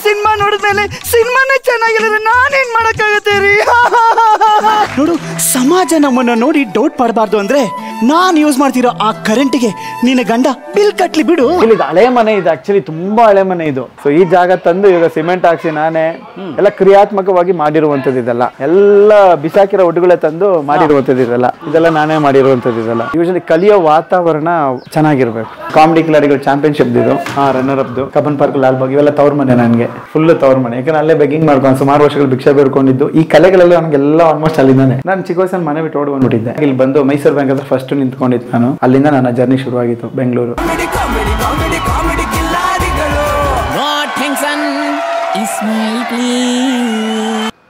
Cinema ನೋಡಿದ್ಮೇಲೆ ಸಿನಿಮಾನೇ ಚೆನ್ನಾಗಿಲ್ಲ ನಾನೇನ್ ಮಾಡಕ್ಕಾಗತ್ತೆ ರೀ? ನೋಡು, ಸಮಾಜ ನಮ್ಮನ್ನ ನೋಡಿ ಡೌಟ್ ಪಡಬಾರ್ದು ಅಂದ್ರೆ ನಾನ್ ಯೂಸ್ ಮಾಡ್ತಿರೋ ಆ ಕರೆಂಟ್ಗೆ ನಿನ್ನ ಗಂಡ ಬಿಲ್ ಕಟ್ಲಿ ಬಿಡು. ಇಲ್ಲಿ ಹಳೆ ಮನೆ ಇದೆ, ಆಕ್ಚುಲಿ ತುಂಬಾ ಹಳೆ ಮನೆ ಇದು. ಸೊ ಈ ಜಾಗ ತಂದು ಇವಾಗ ಸಿಮೆಂಟ್ ಹಾಕ್ಸಿ ನಾನೇ ಎಲ್ಲ ಕ್ರಿಯಾತ್ಮಕವಾಗಿ ಮಾಡಿರುವಂತದ್ದು ಇದೆಲ್ಲ. ಎಲ್ಲ ಬಿಸಾಕಿರೋ ಒಡ್ಡುಗಳೇ ತಂದು ಮಾಡಿರುವಂತದ್ದು ಇದೆಲ್ಲ ನಾನೇ ಮಾಡಿರುವಂತದ್ದು ಇದೆಲ್ಲ. ಯೂಶಲಿ ಕಲಿಯೋ ವಾತಾವರಣ ಚೆನ್ನಾಗಿರ್ಬೇಕು. ಕಾಮಿಡಿ ಕಿಲಾಡಿಗಳು ಚಾಂಪಿಯನ್ಶಿಪ್ ಇದು ರನ್ನರ್ ಅಪ್ದು ಕಬ್ಬನ್ ಪಾರ್ಕ್ ಲಾಲ್ಬಾಗ್ ಇವೆಲ್ಲ ತವ್ರ ಮನೆ ನನಗೆ, ಫುಲ್ ತವ್ರ ಮನೆ. ಯಾಕಂದ್ರೆ ಅಲ್ಲೇ ಬೆಗ್ಗಿಂಗ್ ಮಾಡ್ಕೊಂಡು ಸುಮಾರು ವರ್ಷಗಳು ಭಿಕ್ಷೆ ಬೇಡ್ಕೊಂಡಿದ್ದು. ಈ ಕಲೆಗಳೆಲ್ಲ ನನಗೆಲ್ಲ ಆಲ್ಮೋಸ್ಟ್ ಅಲ್ಲಿಂದಾನೆ. ನಾನು ಚಿಕ್ಕ ವಯಸ್ಸಲ್ಲಿ ಮನೆ ಬಿಟ್ಟು ಓಡ್ ಬಂದ್ಬಿಟ್ಟಿದ್ದೆ. ಇಲ್ಲಿ ಬಂದು ಮೈಸೂರು ಬ್ಯಾಂಕ್ ಹತ್ರ ಫಸ್ಟ್ ನಿಂತ್ಕೊಂಡಿದ್ದು ನಾನು. ಅಲ್ಲಿಂದ ನನ್ನ ಜರ್ನಿ ಶುರುವಾಗಿತ್ತು ಬೆಂಗಳೂರು.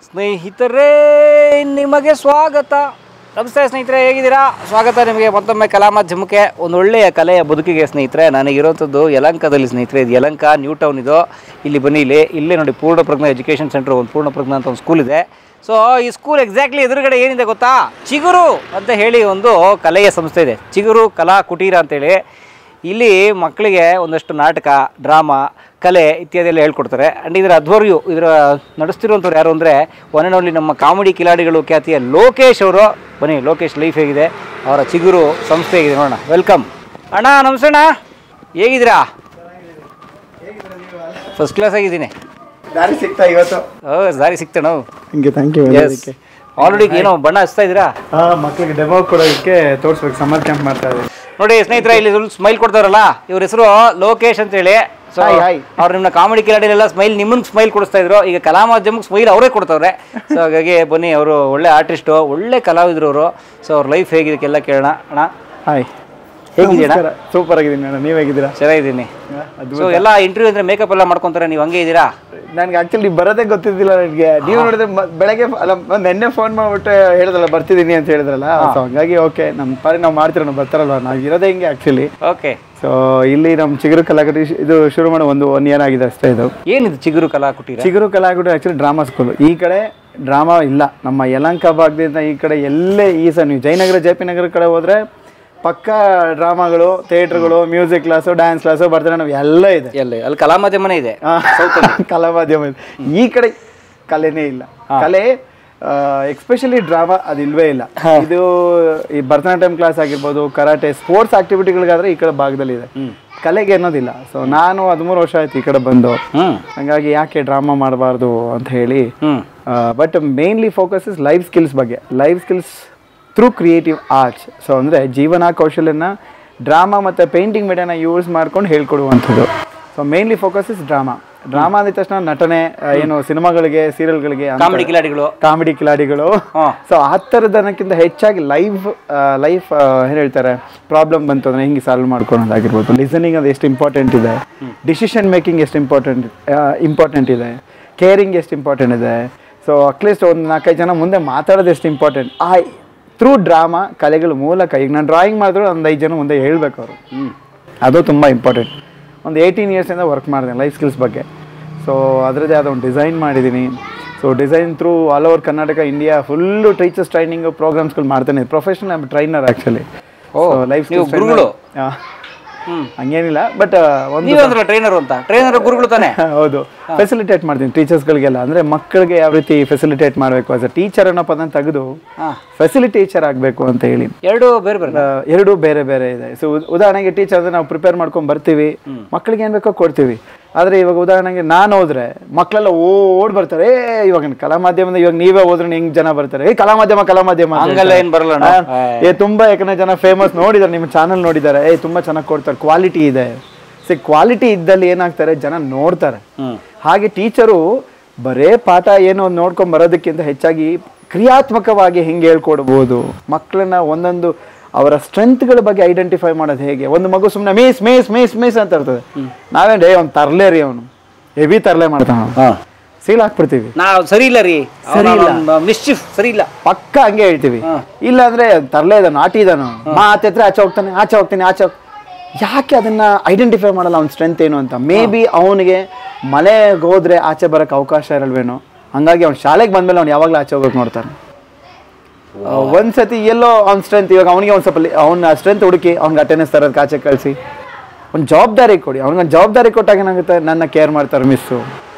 ಸ್ನೇಹಿತರೇ, ನಿಮಗೆ ಸ್ವಾಗತ. ನಮಸ್ತೆ ಸ್ನೇಹಿತರೆ, ಹೇಗಿದ್ದೀರಾ? ಸ್ವಾಗತ ನಿಮಗೆ ಮತ್ತೊಮ್ಮೆ ಕಲಾ ಮಾಧ್ಯಮಕ್ಕೆ. ಒಂದು ಒಳ್ಳೆಯ ಕಲೆಯ ಬದುಕಿಗೆ ಸ್ನೇಹಿತರೆ. ನನಗಿರೋಂಥದ್ದು ಯಲಹಂಕದಲ್ಲಿ ಸ್ನೇಹಿತರೆ. ಇದು ಯಲಹಂಕ ನ್ಯೂ ಟೌನ್. ಇದು ಇಲ್ಲಿ ಬನ್ನಿ, ಇಲ್ಲೇ ನೋಡಿ ಪೂರ್ಣಪ್ರಜ್ಞಾ ಎಜುಕೇಷನ್ ಸೆಂಟರ್, ಒಂದು ಪೂರ್ಣಪ್ರಜ್ಞಾ ಅಂತ ಒಂದು ಸ್ಕೂಲ್ ಇದೆ. ಸೊ ಈ ಸ್ಕೂಲ್ ಎಕ್ಸಾಕ್ಟ್ಲಿ ಎದುರುಗಡೆ ಏನಿದೆ ಗೊತ್ತಾ? ಚಿಗುರು ಅಂತ ಹೇಳಿ ಒಂದು ಕಲೆಯ ಸಂಸ್ಥೆ ಇದೆ, ಚಿಗುರು ಕಲಾ ಕುಟೀರ ಅಂತೇಳಿ. ಇಲ್ಲಿ ಮಕ್ಕಳಿಗೆ ಒಂದಷ್ಟು ನಾಟಕ, ಡ್ರಾಮಾ, ಕಲೆ ಇತ್ಯಾದಿ ಎಲ್ಲ ಹೇಳ್ಕೊಡ್ತಾರೆ. ಆ್ಯಂಡ್ ಇದರ ಅಧ್ವರ್ಯು, ಇದರ ನಡೆಸ್ತಿರುವಂಥವ್ರು ಯಾರು ಅಂದರೆ ಒನ್ ಆ್ಯಂಡ್ ಓನ್ಲಿ ನಮ್ಮ ಕಾಮಿಡಿ ಕಿಲಾಡಿಗಳು ಖ್ಯಾತಿಯ ಲೋಕೇಶ್ ಅವರು. ಬನ್ನಿ, ಲೋಕೇಶ್ ಲೈಫ್ ಹೇಗಿದೆ, ಅವರ ಚಿಗುರು ಸಂಸ್ಥೆ ಹೇಗಿದೆ ನೋಡೋಣ. ವೆಲ್ಕಮ್ ಅಣ್ಣ. ನಮಸ್ತೆ ಅಣ್ಣ, ಹೇಗಿದ್ದೀರಾ? ಫಸ್ಟ್ ಕ್ಲಾಸ್ ಆಗಿದ್ದೀನಿ. ದಾರಿ ಸಿಗ್ತಾ ಇವತ್ತು? ದಾರಿ ಸಿಗ್ತಾಣ. ಹಿಂಗೆ ಥ್ಯಾಂಕ್ ಯು. ಆಲ್ರೆಡಿ ಏನೋ ಬಣ್ಣ ಹಚ್ತಾ ಇದ್ದೀರಾ? ಮಕ್ಕಳಿಗೆ ಡೆಮೋ ಕೊಡೋದಕ್ಕೆ ತೋರಿಸ್ಬೇಕು, ಸಮ್ಮರ್ ಕ್ಯಾಂಪ್ ಮಾಡ್ತಾ ಇದ್ದೀವಿ. ನೋಡಿ ಸ್ನೇಹಿತರೆ, ಇಲ್ಲಿ ಸ್ಮೈಲ್ ಕೊಡ್ತಾರಲ್ಲ, ಇವ್ರ ಹೆಸರು ಲೋಕೇಶ್ ಅಂತೇಳಿ. ಸೊ ಅವ್ರು ನಿಮ್ಮ ಕಾಮಿಡಿ ಕಿಲಾಡಿಲೆಲ್ಲ ಸ್ಮೈಲ್, ನಿಮ್ಮನ್ನು ಸ್ಮೈಲ್ ಕೊಡಿಸ್ತಾ ಇದ್ರು. ಈಗ ಕಲಾ ಮಾಧ್ಯಮಕ್ಕೆ ಸ್ಮೈಲ್ ಅವರೇ ಕೊಡ್ತಾವ್ರೆ. ಸೊ ಹಾಗಾಗಿ ಬನ್ನಿ, ಅವರು ಒಳ್ಳೆ ಆರ್ಟಿಸ್ಟು, ಒಳ್ಳೆ ಕಲಾವಿದರು ಅವರು. ಸೊ ಅವ್ರ ಲೈಫ್ ಹೇಗಿದಕ್ಕೆಲ್ಲ ಕೇಳೋಣ. ಅಣ್ಣ ಹಾಯ್, ಹೇಗಿದ್ದೀರಾ? ಸೂಪರ್ ಆಗಿದ್ದೀನಿ ಅಣ್ಣ, ನೀವು ಹೇಗಿದ್ದೀರಾ? ಚೆನ್ನಾಗಿದ್ದೀನಿ. ಸೊ ಎಲ್ಲ ಇಂಟರ್ವ್ಯೂ ಅಂದರೆ ಮೇಕಪ್ ಎಲ್ಲ ಮಾಡ್ಕೊತಾರೆ, ನೀವು ಹಂಗೆ ಇದ್ದೀರಾ? ನನಗೆ ಆ್ಯಕ್ಚುಲಿ ಬರೋದೇ ಗೊತ್ತಿದ್ದಿಲ್ಲ ನನಗೆ. ನೀವು ನೋಡಿದ್ರೆ ಬೆಳಗ್ಗೆ ಅಲ್ಲ ನೆನ್ನೆ ಫೋನ್ ಮಾಡಿಬಿಟ್ಟು ಹೇಳಿದ್ರಲ್ಲ ಬರ್ತಿದ್ದೀನಿ ಅಂತ ಹೇಳಿದ್ರಲ್ಲ. ಸೊ ಹಂಗಾಗಿ ಓಕೆ, ನಮ್ಮ ಪಾರಿ ನಾವು ಮಾಡ್ತಿರೋ, ನಾವು ಬರ್ತಾರಲ್ವ, ನಾವು ಇರೋದೇ ಹಿಂಗೆ ಆ್ಯಕ್ಚುಲಿ. ಓಕೆ. ಸೊ ಇಲ್ಲಿ ನಮ್ಮ ಚಿಗುರು ಕಲಾಕುಟಿ ಇದು ಶುರು ಮಾಡಿ ಒಂದು 1 year ಆಗಿದೆ ಅಷ್ಟೇ. ಇದು ಏನಿದು ಚಿಗುರು ಕಲಾ ಕುಟೀರ? ಚಿಗುರು ಕಲಾಕುಟಿ ಆ್ಯಕ್ಚುಲಿ ಡ್ರಾಮಾ ಸ್ಕೂಲು. ಈ ಕಡೆ ಡ್ರಾಮಾ ಇಲ್ಲ, ನಮ್ಮ ಯಲಹಂಕ ಭಾಗದಿಂದ ಈ ಕಡೆ ಎಲ್ಲೇ ಈ ಸಹ ನೀವು ಜಯನಗರ, JP ನಗರ ಕಡೆ ಹೋದರೆ ಪಕ್ಕ ಡ್ರಾಮಾಗಳು, ಥಿಯೇಟರ್ಗಳು, ಮ್ಯೂಸಿಕ್ ಕ್ಲಾಸು, ಡ್ಯಾನ್ಸ್ ಕ್ಲಾಸು, ಬರ್ತಾರೆ, ನಾವು ಎಲ್ಲ ಇದೆ. ಅಲ್ಲಿ ಕಲಾ ಮಾಧ್ಯಮನೇ ಇದೆ, ಕಲಾ ಮಾಧ್ಯಮ ಇದೆ. ಈ ಕಡೆ ಕಲೆನೇ ಇಲ್ಲ. ಕಲೆ ಎಕ್ಸ್ಪೆಷಲಿ ಡ್ರಾಮಾ ಅದಿಲ್ವೇ ಇಲ್ಲ. ಇದು ಈ ಭರತನಾಟ್ಯಂ ಕ್ಲಾಸ್ ಆಗಿರ್ಬೋದು, ಕರಾಟೆ, ಸ್ಪೋರ್ಟ್ಸ್ ಆಕ್ಟಿವಿಟಿಗಳಿಗಾದ್ರೆ ಈ ಕಡೆ ಭಾಗದಲ್ಲಿ ಇದೆ, ಕಲೆಗೆ ಅನ್ನೋದಿಲ್ಲ. ಸೊ ನಾನು 13 ವರ್ಷ ಆಯ್ತು ಈ ಕಡೆ ಬಂದು. ಹಂಗಾಗಿ ಯಾಕೆ ಡ್ರಾಮಾ ಮಾಡಬಾರ್ದು ಅಂತ ಹೇಳಿ. But mainly focus is life skills ಬಗ್ಗೆ, life skills through creative arts. So ಅಂದರೆ ಜೀವನ ಕೌಶಲ್ಯನ ಡ್ರಾಮಾ ಮತ್ತು ಪೇಂಟಿಂಗ್ ಮೀಡಿಯಾನ ಯೂಸ್ ಮಾಡ್ಕೊಂಡು ಹೇಳ್ಕೊಡುವಂಥದ್ದು. So mainly focus is drama. Drama ಅಂದ ತಕ್ಷಣ ನಟನೆ, ಏನು ಸಿನಿಮಾಗಳಿಗೆ, ಸೀರಿಯಲ್ಗಳಿಗೆ, ಕಾಮಿಡಿ ಕಿಲಾಡಿಗಳು. ಸೊ ಆ ಥರದನಕ್ಕಿಂತ ಹೆಚ್ಚಾಗಿ ಲೈಫ್ ಏನು ಹೇಳ್ತಾರೆ, ಪ್ರಾಬ್ಲಮ್ ಬಂತು ಅಂದರೆ ಹಿಂಗೆ ಸಾಲ್ವ್ ಮಾಡ್ಕೊಳೋದಾಗಿರ್ಬೋದು. ಲಿಸನಿಂಗ್ ಅದು ಎಷ್ಟು ಇಂಪಾರ್ಟೆಂಟ್ ಇದೆ, ಡಿಸಿಷನ್ ಮೇಕಿಂಗ್ ಎಷ್ಟು ಇಂಪಾರ್ಟೆಂಟ್ ಇದೆ, ಕೇರಿಂಗ್ ಎಷ್ಟು ಇಂಪಾರ್ಟೆಂಟ್ ಇದೆ. ಸೊ ಅಟ್ಲೀಸ್ಟ್ ಒಂದು 4-5 ಜನ ಮುಂದೆ ಮಾತಾಡೋದು ಎಷ್ಟು ಇಂಪಾರ್ಟೆಂಟ್. ಥ್ರೂ ಡ್ರಾಮಾ ಕಲೆಗಳ ಮೂಲಕ. ಈಗ ನಾನು ಡ್ರಾಯಿಂಗ್ ಮಾಡಿದ್ರು ಒಂದು 5 ಜನ ಮುಂದೆ ಹೇಳ್ಬೇಕು ಅವರು, ಅದು ತುಂಬ ಇಂಪಾರ್ಟೆಂಟ್. ಒಂದು 18 yearsಯಿಂದ ವರ್ಕ್ ಮಾಡಿದೆ ಲೈಫ್ ಸ್ಕಿಲ್ಸ್ ಬಗ್ಗೆ. ಸೊ ಅದರದ್ದೇ ಆದ ಒಂದು ಡಿಸೈನ್ ಮಾಡಿದ್ದೀನಿ. So design through all over Karnataka, India full teachers training ಪ್ರೋಗ್ರಾಮ್ಸ್ಗಳು ಮಾಡ್ತೇನೆ. Professional trainer actually. Life skills ಹಂಗೇನಿಲ್ಲ, ಬಟ್ ಒಂದು ಟ್ರೈನರ್ ಅಂತ, ಟ್ರೈನರ್ ಗುರುಗಳು ತಾನೆ? ಹೌದು, ಫೆಸಿಲಿಟೇಟ್ ಮಾಡ್ತೀನಿ ಟೀಚರ್ಸ್ಗಳಿಗೆಲ್ಲ. ಅಂದರೆ ಮಕ್ಕಳಿಗೆ ಯಾವ ರೀತಿ ಫೆಸಿಲಿಟೇಟ್ ಮಾಡಬೇಕು, ಆಸ್ ಅ ಟೀಚರ್ ಅನ್ನೋ ಪದನ ತೆಗೆದು ಫೆಸಿಲಿಟೇಚರ್ ಆಗಬೇಕು ಅಂತ ಹೇಳಿ. ಎರಡು ಬೇರೆ ಬೇರೆ ಇದೆ. ಸೊ ಉದಾಹರಣೆಗೆ ಟೀಚರ್ ಅಂದರೆ ನಾವು ಪ್ರಿಪೇರ್ ಮಾಡ್ಕೊಂಡು ಬರ್ತೀವಿ, ಮಕ್ಕಳಿಗೆ ಏನು ಬೇಕೋ ಕೊಡ್ತೀವಿ. ಆದರೆ ಇವಾಗ ಉದಾಹರಣೆಗೆ ನಾನು ಹೋದ್ರೆ ಮಕ್ಕಳೆಲ್ಲ ಓಡ್ ಬರ್ತಾರೆ. ಇವಾಗ ಕಲಾ ಮಾಧ್ಯಮದ ಇವಾಗ ನೀವೇ ಹೋದ್ರೆ ಹೆಂಗ್ ಜನ ಬರ್ತಾರೆ, ಕಲಾ ಮಾಧ್ಯಮ ತುಂಬಾ. ಯಾಕಂದ್ರೆ ಜನ ಫೇಮಸ್ ನೋಡಿದಾರೆ, ನಿಮ್ಮ ಚಾನಲ್ ನೋಡಿದ್ದಾರೆ, ತುಂಬಾ ಚೆನ್ನಾಗಿ ಕೊಡ್ತಾರೆ, ಕ್ವಾಲಿಟಿ ಇದೆ. ಕ್ವಾಲಿಟಿ ಇದ್ದಲ್ಲಿ ಏನಾಗ್ತಾರೆ, ಜನ ನೋಡ್ತಾರೆ. ಹಾಗೆ ಟೀಚರು ಬರೇ ಪಾಠ ಏನು ನೋಡ್ಕೊಂಡ್ ಬರೋದಕ್ಕಿಂತ ಹೆಚ್ಚಾಗಿ ಕ್ರಿಯಾತ್ಮಕವಾಗಿ ಹೆಂಗೆ ಹೇಳ್ಕೊಡ್ಬೋದು, ಮಕ್ಕಳನ್ನ ಒಂದೊಂದು ಅವರ ಸ್ಟ್ರೆಂತ್ಗಳ ಬಗ್ಗೆ ಐಡೆಂಟಿಫೈ ಮಾಡೋದು ಹೇಗೆ. ಒಂದು ಮಗು ಸುಮ್ಮನೆ ಮೇಸ್ ಮೇಸ್ ಮೇಸ್ ಮೇಸ್ ಅಂತ ಇರ್ತದೆ, ನಾವೇನ್ ಅವ್ನು ತರ್ಲೆ ರೀ, ಅವನು ಹೆವಿ ತರ್ಲೆ ಮಾಡ್ತಾನ, ಸೀಲ್ ಹಾಕ್ಬಿಡ್ತೀವಿ. ಸರಿ ಇಲ್ಲ ರೀ, ಮಿಸ್ಚಿಫ್ ಸರಿ ಇಲ್ಲ, ಪಕ್ಕ ಹಂಗೆ ಹೇಳ್ತೀವಿ. ಇಲ್ಲ ಅಂದ್ರೆ ತರ್ಲೆ ಇದಾನ, ನಾಟಿ ಇದಾನು, ಮಾತೆತ್ರ ಆಚೆ ಹೋಗ್ತಾನೆ, ಆಚೆ ಹೋಗ್ತೀನಿ, ಯಾಕೆ ಅದನ್ನ ಐಡೆಂಟಿಫೈ ಮಾಡಲ್ಲ ಅವ್ನ ಸ್ಟ್ರೆಂತ್ ಏನು ಅಂತ. ಮೇ ಬಿ ಅವನಿಗೆ ಮನೆಗೆ ಹೋದ್ರೆ ಆಚೆ ಬರಕ್ಕೆ ಅವಕಾಶ ಇರಲ್ವೇನೋ, ಹಂಗಾಗಿ ಅವ್ನು ಶಾಲೆಗೆ ಬಂದ್ಮೇಲೆ ಅವ್ನು ಯಾವಾಗಲೂ ಆಚೆ ಹೋಗಕ್ಕೆ ನೋಡ್ತಾನೆ. ಒಂದ್ಸತಿ ಎಲ್ಲೋ ಅವ್ನ ಸ್ಟ್ರೆಂತ್, ಇವಾಗ ಅವನಿಗೆ ಒಂದು ಸ್ವಲ್ಪ ಅವ್ನ ಸ್ಟ್ರೆಂತ್ ಹುಡುಕಿ ಅವ್ನಿಗೆ ಅಟೆಂಡೆನ್ಸ್ ತರೋದಕ್ಕೆ ಆಚೆ ಕಳಿಸಿ ಒಂದು ಜವಾಬ್ದಾರಿ ಕೊಡಿ. ಅವ್ನಿಗೊಂದು ಜವಾಬ್ದಾರಿ ಕೊಟ್ಟಾಗ ಏನಾಗುತ್ತೆ, ನನ್ನ ಕೇರ್ ಮಾಡ್ತಾರೆ ಮಿಸ್ಸು,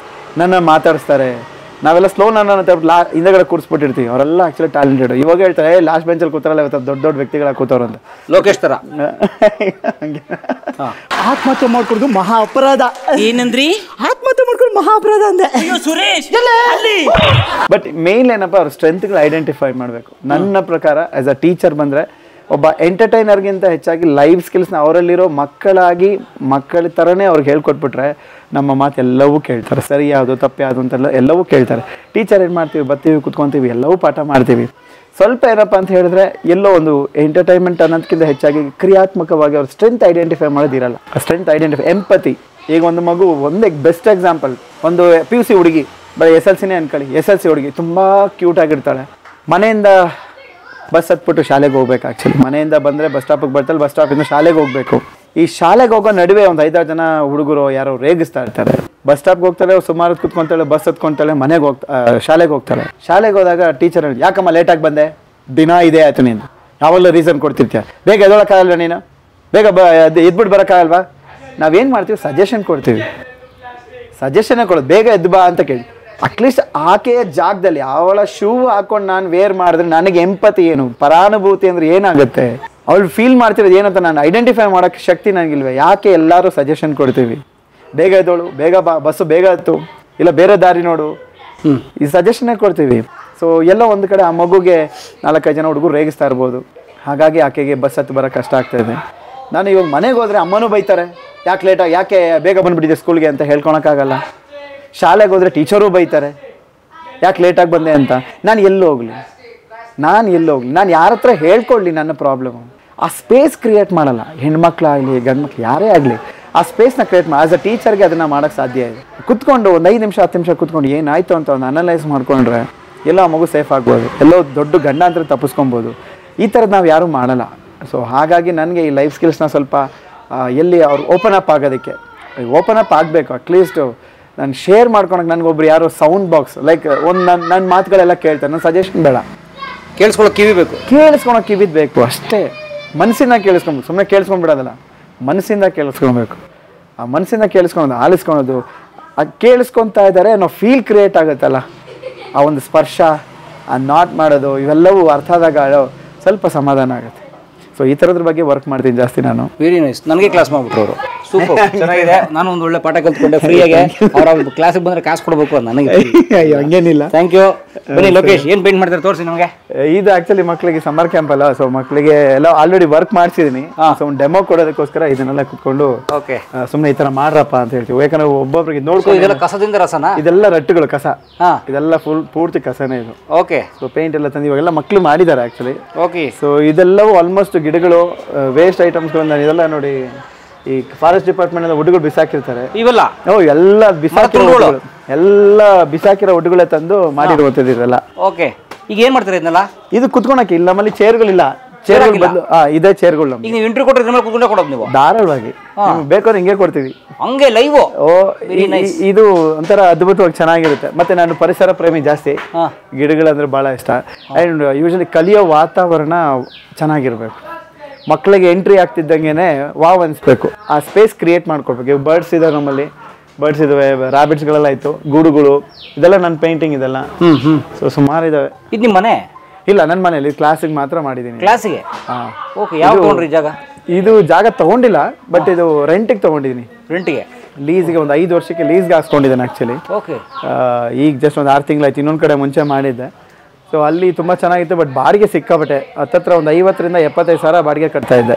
ನನ್ನ ಮಾತಾಡಿಸ್ತಾರೆ. ನಾವೆಲ್ಲ ಸ್ಲೋ ನನ್ನ ಹಿಂದಗಡೆ ಕೂರಿಸ್ಬಿಟ್ಟಿರ್ತೀವಿ. ಅವರೆಲ್ಲ ಆ್ಯಕ್ಚುಲಿ ಟ್ಯಾಲೆಂಟೆಡ್. ಇವಾಗ ಹೇಳ್ತಾರೆ ಲಾಸ್ಟ್ ಬೆಂಚಲ್ಲಿ ಕೂತಾರಲ್ಲ ಇವತ್ತು ದೊಡ್ಡ ದೊಡ್ಡ ವ್ಯಕ್ತಿಗಳ ಕೂತವ್ರು ಅಂತ. ಲೋಕೇಶ್ ಥರ. ಆತ್ಮಹತ್ಯೆ ಮಾಡ್ಕೊಡೋದು ಮಹಾ ಅಪರಾಧ. ಏನಂದ್ರಿ? ಆತ್ಮಹತ್ಯೆ ಮಾಡ್ಕೊಂಡು ಮಹಾ ಅಪರಾಧ ಅಂದೆ. ಸುರೇಶ್ ಬಟ್ ಮೇನ್ ಏನಪ್ಪ ಅವ್ರ ಸ್ಟ್ರೆಂತ್ಗಳು ಐಡೆಂಟಿಫೈ ಮಾಡಬೇಕು. ನನ್ನ ಪ್ರಕಾರ ಆಸ್ ಅ ಟೀಚರ್ ಬಂದರೆ ಒಬ್ಬ ಎಂಟರ್ಟೈನರ್ಗಿಂತ ಹೆಚ್ಚಾಗಿ ಲೈಫ್ ಸ್ಕಿಲ್ಸ್ನ ಅವರಲ್ಲಿರೋ ಮಕ್ಕಳ ಥರನೇ ಅವ್ರಿಗೆ ಹೇಳ್ಕೊಟ್ಬಿಟ್ರೆ ನಮ್ಮ ಮಾತು ಎಲ್ಲವೂ ಕೇಳ್ತಾರೆ. ಸರಿ ಯಾವುದು ತಪ್ಪು ಯಾವುದು ಅಂತೆಲ್ಲ ಎಲ್ಲವೂ ಕೇಳ್ತಾರೆ. ಟೀಚರ್ ಏನು ಮಾಡ್ತೀವಿ, ಬರ್ತೀವಿ ಕುತ್ಕೊತೀವಿ, ಎಲ್ಲವೂ ಪಾಠ ಮಾಡ್ತೀವಿ. ಸ್ವಲ್ಪ ಏನಪ್ಪ ಅಂತ ಹೇಳಿದ್ರೆ ಎಲ್ಲೋ ಒಂದು ಎಂಟರ್ಟೈನ್ಮೆಂಟ್ ಅನ್ನೋದಕ್ಕಿಂತ ಹೆಚ್ಚಾಗಿ ಕ್ರಿಯಾತ್ಮಕವಾಗಿ ಅವ್ರ ಸ್ಟ್ರೆಂತ್ ಐಡೆಂಟಿಫೈ ಮಾಡೋದಿರಲ್ಲ. ಆ ಸ್ಟ್ರೆಂತ್ ಐಡೆಂಟಿಫೈ ಎಂಪತಿ. ಈಗ ಒಂದು ಮಗು ಒಂದೇ ಬೆಸ್ಟ್ ಎಕ್ಸಾಂಪಲ್, ಒಂದು PUC ಹುಡುಗಿ, ಬರೀ SLCನೇ ಅನ್ಕೊಳ್ಳಿ. SLC ಹುಡುಗಿ ತುಂಬ ಕ್ಯೂಟಾಗಿರ್ತಾಳೆ. ಮನೆಯಿಂದ ಬಸ್ ಹತ್ಬಿಟ್ಟು ಶಾಲೆಗೆ ಹೋಗ್ಬೇಕು. ಆ್ಯಕ್ಚುಲಿ ಮನೆಯಿಂದ ಬಂದರೆ ಬಸ್ ಸ್ಟಾಪಿಗೆ ಬರ್ತಾಳೆ, ಬಸ್ ಸ್ಟಾಪಿಂದ ಶಾಲೆಗೆ ಹೋಗಬೇಕು. ಈ ಶಾಲೆಗೆ ಹೋಗೋ ನಡುವೆ ಒಂದು 5-6 ಜನ ಹುಡುಗರು ಯಾರೋ ರೇಗಿಸ್ತಾ ಇರ್ತಾರೆ. ಬಸ್ ಸ್ಟಾಪ್ಗೆ ಹೋಗ್ತಾಳೆ, ಸುಮಾರು ಕುತ್ಕೊತಾಳೆ, ಬಸ್ ಹತ್ಕೊತಾಳೆ, ಶಾಲೆಗೆ ಹೋಗ್ತಾಳೆ. ಶಾಲೆಗೆ ಹೋದಾಗ ಟೀಚರ್ ಯಾಕಮ್ಮ ಲೇಟಾಗಿ ಬಂದೆ, ದಿನ ಇದೇ ಆಯ್ತು ನೀನು, ಯಾವಾಗಲೂ ರೀಸನ್ ಕೊಡ್ತಿರ್ತೀಯ, ಬೇಗ ಎದೊಳಕ್ಕಾಗಲ್ವ ನೀನು, ಬೇಗ ಎದ್ಬಿಟ್ಟು ಬರೋಕ್ಕಾಗಲ್ವಾ? ನಾವೇನು ಮಾಡ್ತೀವಿ, ಸಜೆಷನ್ ಕೊಡ್ತೀವಿ. ಸಜೆಷನ್ನೇ ಕೊಡೋದು, ಬೇಗ ಎದ್ದು ಬಾ ಅಂತ ಕೇಳಿ. ಅಟ್ಲೀಸ್ಟ್ ಆಕೆಯ ಜಾಗದಲ್ಲಿ ಅವಳ ಶೂ ಹಾಕೊಂಡು ನಾನು ವೇರ್ ಮಾಡಿದ್ರೆ ನನಗೆ ಎಂಪತಿ ಏನು, ಪರಾನುಭೂತಿ ಅಂದರೆ ಏನಾಗುತ್ತೆ, ಅವಳು ಫೀಲ್ ಮಾಡ್ತಿರೋದು ಏನಂತ ನಾನು ಐಡೆಂಟಿಫೈ ಮಾಡೋಕ್ಕೆ ಶಕ್ತಿ ನನಗಿಲ್ವೇ? ಯಾಕೆ ಎಲ್ಲರೂ ಸಜೆಷನ್ ಕೊಡ್ತೀವಿ, ಬೇಗ ಎದ್ದೋಳು, ಬೇಗ ಬಾ, ಬಸ್ಸು ಬೇಗ ಹತ್ತು, ಇಲ್ಲ ಬೇರೆ ದಾರಿ ನೋಡು, ಈ ಸಜೆಷನ್ನೇ ಕೊಡ್ತೀವಿ. ಸೊ ಎಲ್ಲೋ ಒಂದು ಕಡೆ ಆ ಮಗುಗೆ 4-5 ಜನ ಹುಡುಗರು ರೇಗಿಸ್ತಾ ಇರ್ಬೋದು. ಹಾಗಾಗಿ ಆಕೆಗೆ ಬಸ್ ಹತ್ತು ಬರೋಕ್ಕೆ ಕಷ್ಟ ಆಗ್ತಾಯಿದೆ. ನಾನು ಇವಾಗ ಮನೆಗೆ ಹೋದರೆ ಅಮ್ಮನೂ ಬೈತಾರೆ, ಯಾಕೆ ಬೇಗ ಬಂದುಬಿಟ್ಟಿದೆ ಸ್ಕೂಲ್ಗೆ ಅಂತ ಹೇಳ್ಕೊಳಕ್ಕಾಗಲ್ಲ. ಶಾಲೆಗೆ ಹೋದರೆ ಟೀಚರೂ ಬೈತಾರೆ, ಯಾಕೆ ಲೇಟಾಗಿ ಬಂದೆ ಅಂತ. ನಾನು ಎಲ್ಲೂ ಹೋಗಲಿ, ನಾನು ಯಾರ ಹತ್ರ ಹೇಳ್ಕೊಳ್ಳಿ ನನ್ನ ಪ್ರಾಬ್ಲಮ್. ಆ ಸ್ಪೇಸ್ ಕ್ರಿಯೇಟ್ ಮಾಡಲ್ಲ. ಹೆಣ್ಮಕ್ಳಾಗಲಿ ಗಂಡ್ಮಕ್ಳು ಯಾರೇ ಆಗಲಿ ಆ ಸ್ಪೇಸ್ನ ಕ್ರಿಯೇಟ್ ಮಾಡಿ ಆಸ್ ಅ ಟೀಚರ್ಗೆ ಅದನ್ನು ಮಾಡೋಕ್ಕೆ ಸಾಧ್ಯ ಇದೆ. ಕುತ್ಕೊಂಡು ಒಂದು 5 ನಿಮಿಷ 10 ನಿಮಿಷ ಕುತ್ಕೊಂಡು ಏನಾಯಿತು ಅಂತ ಒಂದು ಅನಲೈಸ್ ಮಾಡಿಕೊಂಡ್ರೆ ಎಲ್ಲೋ ಆ ಮಗು ಸೇಫ್ ಆಗ್ಬೋದು, ಎಲ್ಲೋ ದೊಡ್ಡ ಗಂಡಾಂತರ ತಪ್ಪಿಸ್ಕೊಬೋದು. ಈ ಥರದ್ದು ನಾವು ಯಾರೂ ಮಾಡಲ್ಲ. ಸೊ ಹಾಗಾಗಿ ನನಗೆ ಈ ಲೈಫ್ ಸ್ಕಿಲ್ಸ್ನ ಸ್ವಲ್ಪ ಎಲ್ಲಿ ಅವ್ರು ಓಪನ್ ಅಪ್ ಆಗೋದಕ್ಕೆ ಓಪನ್ ಅಪ್ ಆಗಬೇಕು. ಅಟ್ಲೀಸ್ಟು ನಾನು ಶೇರ್ ಮಾಡ್ಕೊಳಕ್ಕೆ ನನಗೊಬ್ರು ಯಾರೋ ಸೌಂಡ್ ಬಾಕ್ಸ್ ಲೈಕ್ ಒಂದು ನನ್ನ ಮಾತುಗಳೆಲ್ಲ ಕೇಳ್ತಾರೆ, ನನ್ನ ಸಜೆಷನ್ ಬೇಡ, ಕೇಳಿಸ್ಕೊಳ್ಳೋಕೆ ಕಿವಿದ್ ಬೇಕು ಅಷ್ಟೇ. ಮನಸ್ಸಿಂದ ಕೇಳಿಸ್ಕೊಬೇಕು, ಸುಮ್ಮನೆ ಕೇಳಿಸ್ಕೊಂಡ್ಬಿಡೋದಲ್ಲ, ಮನಸ್ಸಿಂದ ಕೇಳಿಸ್ಕೊಳ್ಬೇಕು. ಆ ಮನಸ್ಸಿಂದ ಆಲಿಸ್ಕೊಳೋದು, ಕೇಳಿಸ್ಕೊತಾ ಇದ್ದಾರೆ ಅನ್ನೋ ಫೀಲ್ ಕ್ರಿಯೇಟ್ ಆಗುತ್ತಲ್ಲ, ಆ ಒಂದು ಸ್ಪರ್ಶ, ಆ ನಾಟ್ ಮಾಡೋದು, ಇವೆಲ್ಲವೂ ಅರ್ಥ ಆದಾಗ ಸ್ವಲ್ಪ ಸಮಾಧಾನ ಆಗುತ್ತೆ. ಸೊ ಈ ಥರದ್ರ ಬಗ್ಗೆ ವರ್ಕ್ ಮಾಡ್ತೀನಿ ಜಾಸ್ತಿ ನಾನು. Very nice. ನನಗೆ ಕ್ಲಾಸ್ ಮಾಡ್ಬಿಟ್ರು ಅವರು, ಸೂಪರ್ ಚೆನ್ನಾಗಿದೆ. ನಾನು ಒಂದು ಒಳ್ಳೆ ಪಾಠ ಕಲ್ತ್ಕೊಂಡೆ ಫ್ರೀಯಾಗಿ. ಅವ್ರ ಕ್ಲಾಸಿಗೆ ಬಂದರೆ ಕಾಸು ಕೊಡಬೇಕು ಅಂತ ನನಗೆ. ಹಂಗೇನಿಲ್ಲ. Thank you. ಬನ್ನಿ ಲೋಕೇಶ್, ಏನು ಪೇಂಟ್ ಮಾಡ್ತಾರೆ ತೋರಿಸಿ ನಮಗೆ. ಇದು ಆ್ಯಕ್ಚುಲಿ ಮಕ್ಕಳಿಗೆ ಸಮ್ಮರ್ ಕ್ಯಾಂಪ್ ಅಲ್ಲ, ಸೊ ಮಕ್ಕಳಿಗೆ ಎಲ್ಲ ಆಲ್ರೆಡಿ ವರ್ಕ್ ಮಾಡಿಸಿದ್ದೀನಿ. ಸೊ ಒಂದು ಡೆಮೋ ಕೊಡೋದಕ್ಕೋಸ್ಕರ ಇದನ್ನೆಲ್ಲ ಕುತ್ಕೊಂಡು ಓಕೆ ಸುಮ್ಮನೆ ಈ ಥರ ಮಾಡ್ರಪ್ಪ ಅಂತ ಹೇಳ್ತೀವಿ. ಯಾಕಂದ್ರೆ ಒಬ್ಬೊಬ್ರಿಗೆ ನೋಡ್ಕೊಂಡು ಇದೆಲ್ಲ ಕಸದಿಂದ ರಸನಾ? ಇದೆಲ್ಲ ರಟ್ಟುಗಳು ಕಸ, ಇದೆಲ್ಲ ಪೂರ್ತಿ ಕಸನೇ ಇದು. ಓಕೆ. ಸೊ ಪೇಂಟ್ ಎಲ್ಲ ತಂದು ಇವಾಗೆಲ್ಲ ಮಕ್ಕಳು ಮಾಡಿದ್ದಾರೆ ಆ್ಯಕ್ಚುಲಿ. ಓಕೆ. ಸೊ ಇದೆಲ್ಲವೂ ಆಲ್ಮೋಸ್ಟ್ ಗಿಡಗಳು, ವೇಸ್ಟ್ ಐಟಮ್ಸ್ಗಳನ್ನ ಇದೆಲ್ಲ ನೋಡಿ ಈ ಫಾರೆಸ್ಟ್ ಡಿಪಾರ್ಟ್ಮೆಂಟ್ ಎಲ್ಲ ಹುಡುಗರು ಬಿಸಾಕಿರ್ತಾರೆ. ಇವೆಲ್ಲ ಎಲ್ಲ ಬಿಸಾಕಿರೋ ಹುಡುಗಳೇ ತಂದು ಮಾಡಿರುವಂಥದ್ದು ಇದೆಲ್ಲ. ಓಕೆ. ಈಗ ಏನ್ ಮಾಡ್ತಾರೆ ಇದನ್ನೆಲ್ಲ? ಇದು ಕುತ್ಕೊಳಕ್ಕೆ ಇಲ್ಲ, ನಮ್ಮಲ್ಲಿ ಚೇರ್ಗಳಿಲ್ಲ. ಚೇರ್ಗಳು ಬದಲು ಇದೇ ಚೇರ್ಗಳು. ಈಗ ನೀವು ಇಂಟರ್ವ್ಯೂ ಕೊಟ್ಟರೆ ಕುತ್ಕೊಂಡೇ ಕೊಡೋದು ನೀವು? ಧಾರಾಳವಾಗಿ ಬೇಕಾದ್ರೆ ಹಿಂಗೆ ಕೊಡ್ತೀವಿ, ಹಂಗೆ ಲೈವ್. ಇದು ಒಂಥರ ಅದ್ಭುತವಾಗಿ ಚೆನ್ನಾಗಿರುತ್ತೆ. ಮತ್ತೆ ನಾನು ಪರಿಸರ ಪ್ರೇಮಿ ಜಾಸ್ತಿ, ಗಿಡಗಳಂದ್ರೆ ಬಹಳ ಇಷ್ಟ. ಆ್ಯಂಡ್ ಯೂಶಲಿ ಕಲಿಯೋ ವಾತಾವರಣ ಚೆನ್ನಾಗಿರ್ಬೇಕು. ಮಕ್ಕಳಿಗೆ ಎಂಟ್ರಿ ಆಗ್ತಿದ್ದಂಗೆ ವಾವ್ ಅನಿಸ್ಬೇಕು. ಆ ಸ್ಪೇಸ್ ಕ್ರಿಯೇಟ್ ಮಾಡ್ಕೊಡ್ಬೇಕು. ಇವಾಗ ಬರ್ಡ್ಸ್ ಇದಾವೆ, ನಮ್ಮಲ್ಲಿ ಬರ್ಡ್ಸ್ ಇದಾವೆ, ರ್ಯಾಬಿಟ್ಸ್ಗಳೆಲ್ಲ ಆಯಿತು, ಗೂಡುಗಳು, ಇದೆಲ್ಲ ನನ್ನ ಪೇಂಟಿಂಗ್ ಇದೆಲ್ಲ. ಸೊ ಸುಮಾರು ಇದಾವೆ. ಇದು ನಿಮ್ಮ ಮನೆ? ಇಲ್ಲ, ನನ್ನ ಮನೇಲಿ ಕ್ಲಾಸಿಗೆ ಮಾತ್ರ ಮಾಡಿದ್ದೀನಿ. ಕ್ಲಾಸಿಗೆ? ಓಕೆ. ಯಾವ ತಗೊಂಡ್ರಿ ಜಾಗ? ಇದು ಜಾಗ ತಗೊಂಡಿಲ್ಲ, ಬಟ್ ಇದು ರೆಂಟಿಗೆ ತಗೊಂಡಿದ್ದೀನಿ. ರೆಂಟಿಗೆ? ಲೀಸ್ಗೆ ಒಂದು 5 ವರ್ಷಕ್ಕೆ ಲೀಸ್ಗೆ ಹಾಕ್ಸ್ಕೊಂಡಿದ್ದೇನೆ ಆ್ಯಕ್ಚುಲಿ. ಓಕೆ. ಈಗ ಜಸ್ಟ್ ಒಂದು 6 ತಿಂಗಳಾಯ್ತು. ಇನ್ನೊಂದು ಕಡೆ ಮುಂಚೆ ಮಾಡಿದ್ದೆ. ಸೊ ಅಲ್ಲಿ ತುಂಬ ಚೆನ್ನಾಗಿತ್ತು, ಬಟ್ ಬಾಡಿಗೆ ಸಿಕ್ಕಾಬಟ್ಟೆ. ಹತ್ತತ್ರ ಒಂದು 50,000 ರಿಂದ 75,000 ಬಾಡಿಗೆ ಕಟ್ತಾ ಇದ್ದೆ.